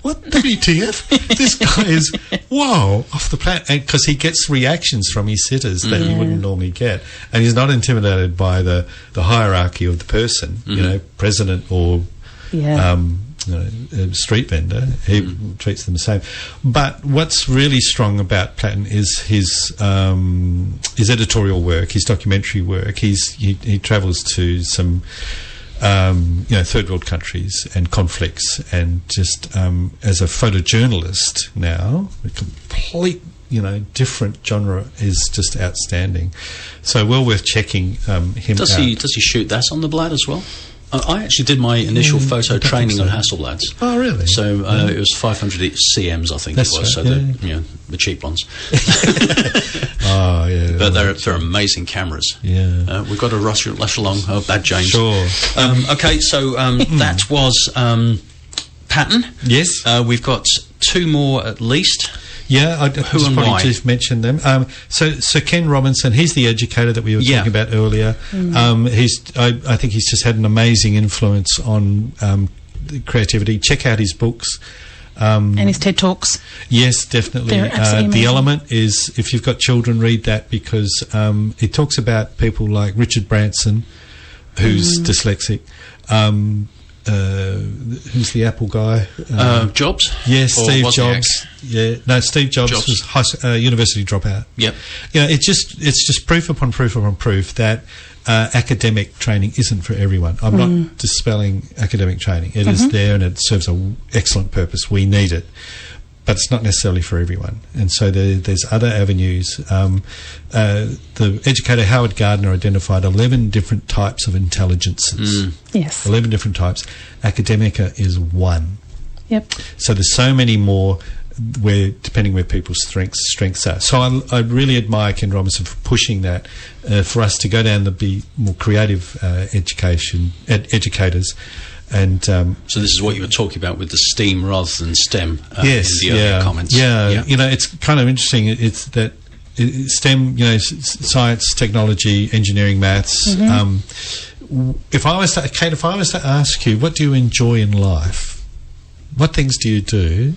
"What WTF? This guy is off the planet," because he gets reactions from his sitters that you wouldn't normally get, and he's not intimidated by the hierarchy of the person, president or. Street vendor. He treats them the same. But what's really strong about Platten is his editorial work, his documentary work. He travels to some third world countries and conflicts, and just as a photojournalist now, a complete different genre is just outstanding. So well worth checking him Does out. Does he shoot that on the Blad as well? I actually did my initial photo training on Hasselblads. Oh, really? So it was 500 CMs, I think. That's it was. So the cheap ones. But they're amazing cameras. Yeah. We've got to rush along. Oh, bad James. Sure. Okay, so that was Patton. Yes. We've got 2 more at least. Yeah, I probably just mentioned them. So Ken Robinson, he's the educator that we were talking about earlier. I think he's just had an amazing influence on creativity. Check out his books. And his TED Talks. Yes, definitely. The Element is, if you've got children, read that, because it talks about people like Richard Branson, who's dyslexic. Who's the Apple guy? Jobs? Yes, Steve Jobs. Yeah, no, Steve Jobs was university dropout. Yep. It's just proof upon proof upon proof that academic training isn't for everyone. I'm not dispelling academic training. It is there, and it serves an excellent purpose. We need it. But it's not necessarily for everyone. And so there's other avenues. The educator Howard Gardner identified 11 different types of intelligences. Yes. 11 different types. Academica is one. Yep. So there's so many more, depending where people's strengths are. So I really admire Ken Robinson for pushing that, for us to go down to be more creative educators. And so this is what you were talking about with the STEAM rather than STEM. Yes, in the earlier comments. Yeah, it's kind of interesting. It's that STEM, science, technology, engineering, maths. If I was to ask you, what do you enjoy in life? What things do you do?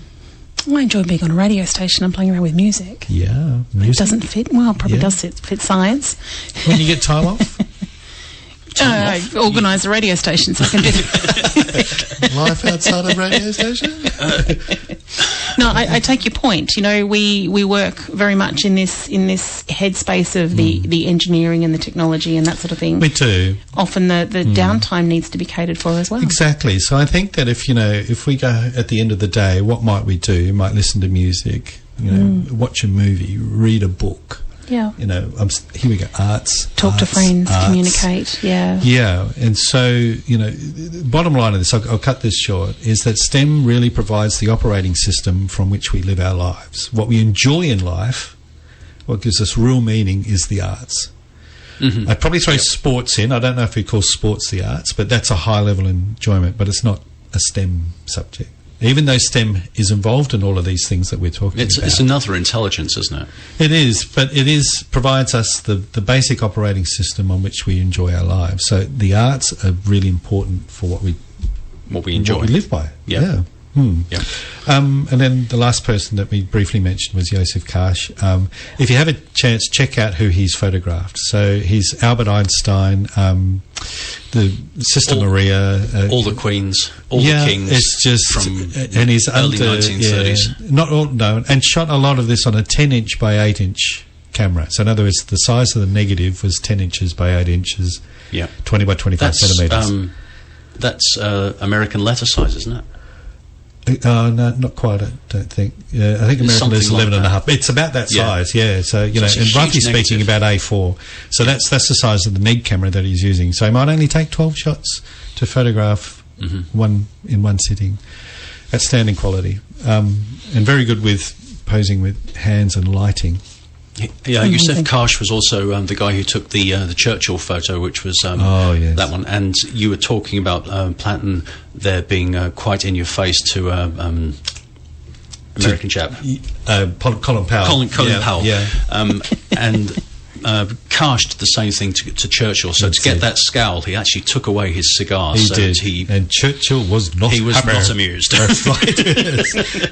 I enjoy being on a radio station and playing around with music. Yeah, music. It doesn't fit. Well, probably does fit science. When you get time off. I organise a radio station so I can do it. Life outside a radio station? No, I take your point. We work very much in this headspace of the engineering and the technology and that sort of thing. We do. Often the downtime needs to be catered for as well. Exactly. So I think that if we go at the end of the day, what might we do? We might listen to music, watch a movie, read a book. Yeah. Here we go. Arts. Talk to friends, communicate. Yeah. Yeah. And so, bottom line of this, I'll cut this short, is that STEM really provides the operating system from which we live our lives. What we enjoy in life, what gives us real meaning, is the arts. I'd probably throw sports in. I don't know if we call sports the arts, but that's a high level enjoyment, but it's not a STEM subject. Even though STEM is involved in all of these things that we're talking about. It's another intelligence, isn't it? It is, but provides us the basic operating system on which we enjoy our lives. So the arts are really important for what we enjoy. What we live by. Yeah. Yeah. And then the last person that we briefly mentioned was Joseph Karsh. If you have a chance, check out who he's photographed. So he's Albert Einstein, the Sister Maria, all the queens, all the kings. It's just from and he's early 1930s. not all no, and shot a lot of this on a 10-inch by 8-inch camera. So in other words, the size of the negative was 10 inches by 8 inches. Yeah, 20 by 25 centimeters. That's American letter size, isn't it? No, not quite. I don't think. I think American is 11.5. It's about that size. Yeah. So and roughly speaking, about A4. So that's the size of the neg camera that he's using. So he might only take 12 shots to photograph one in one sitting. Outstanding quality, and very good with posing with hands and lighting. Yeah, Joseph Karsh was also the guy who took the Churchill photo, which was that one. And you were talking about Plantin there being quite in your face to American chap, Colin Powell. Colin Powell. Yeah. And Karsh did the same thing to Churchill. So to get that scowl, he actually took away his cigar. He did. And Churchill was not. He was not amused. That's right.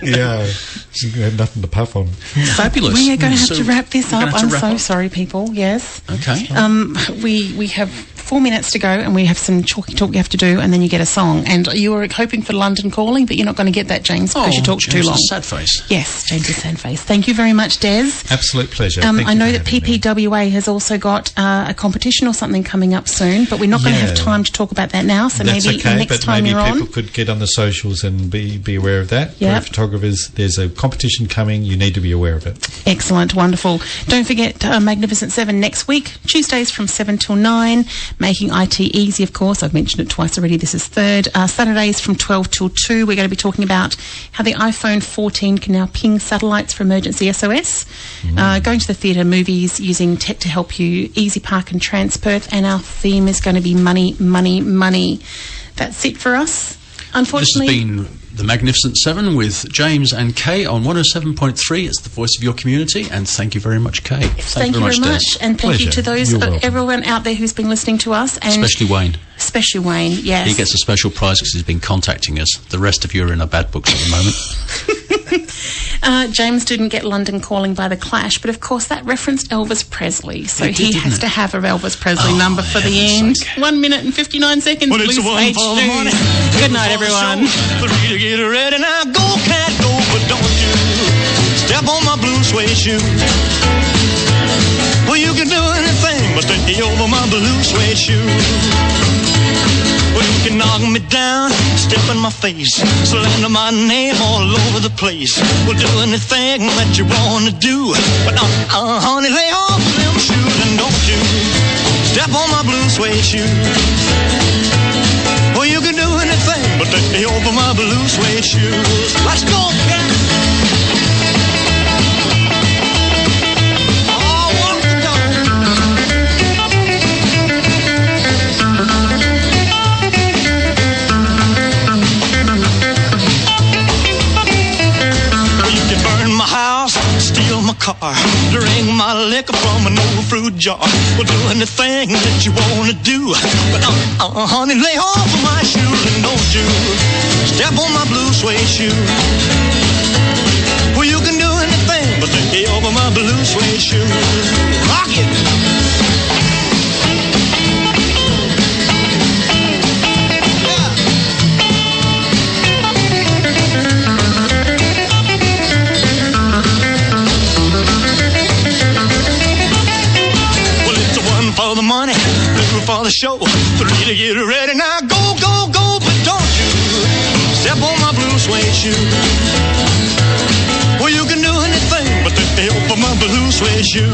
Yeah, he had nothing to puff on. Fabulous. We are going to have to wrap this up. I'm so sorry, people. Yes. Okay. We have 4 minutes to go, and we have some chalky talk you have to do, and then you get a song. And you were hoping for London Calling, but you're not going to get that, James, because you talked too long. Sad face. Yes, James is sad face. Thank you very much, Des. Absolute pleasure. I know that PPWA has also got a competition or something coming up soon, but we're not going to have time to talk about that now. So that's maybe next time you're on, people could get on the socials and be aware of that. Yep. For photographers, there's a competition coming. You need to be aware of it. Excellent, wonderful. Don't forget Magnificent 7 next week, Tuesdays from 7 till 9, making IT easy, of course. I've mentioned it twice already. This is third. Saturdays from 12 till 2. We're going to be talking about how the iPhone 14 can now ping satellites for emergency SOS. Going to the theatre, movies, using tech to help you, Easy Park and Transperth. And our theme is going to be money, money, money. That's it for us. Unfortunately, this has been the Magnificent 7 with James and Kay on 107.3. It's the voice of your community, and thank you very much, Kay. Thank you very much, and thank you to those everyone out there who's been listening to us, and especially Wayne. Especially Wayne, yes. He gets a special prize because he's been contacting us. The rest of you are in our bad books at the moment. James didn't get London Calling by The Clash, but of course that referenced Elvis Presley, so he has to have an Elvis Presley number for the end. 1 minute and 59 seconds. Well, it's one for the money. Good night, everyone. Three to get ready now. Go, cat, go, but don't you step on my blue suede shoe. Well, you can do anything but stay over my blue suede shoe. Well, you can knock me down, step in my face, slander my name all over the place. Well, do anything that you wanna do, but honey, lay off them shoes and don't you step on my blue suede shoe. Well, you can do anything but stay over my blue suede shoes. Let's go, cat. Steal my car, drink my liquor from an old fruit jar. Well, do anything that you wanna do, but honey, lay off of my shoes and don't you step on my blue suede shoe. Well, you can do anything but stay over my blue suede shoe. Rock it. For the money, two for the show, three to get ready. Now go, go, go, but don't you step on my blue suede shoe. Well, you can do anything but stay over my blue suede shoe.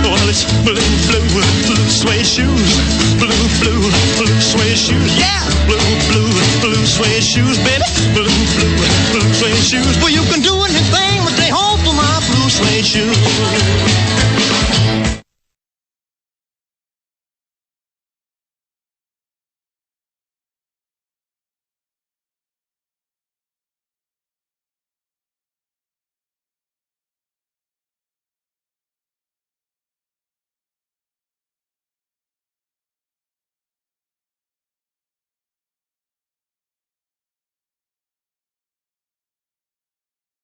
Well, it's blue, blue, blue suede shoes. Blue, blue, blue suede shoes. Yeah, blue, blue, blue suede shoes, baby. Blue, blue, blue suede shoes. Well, you can do anything but stay over my blue suede shoes.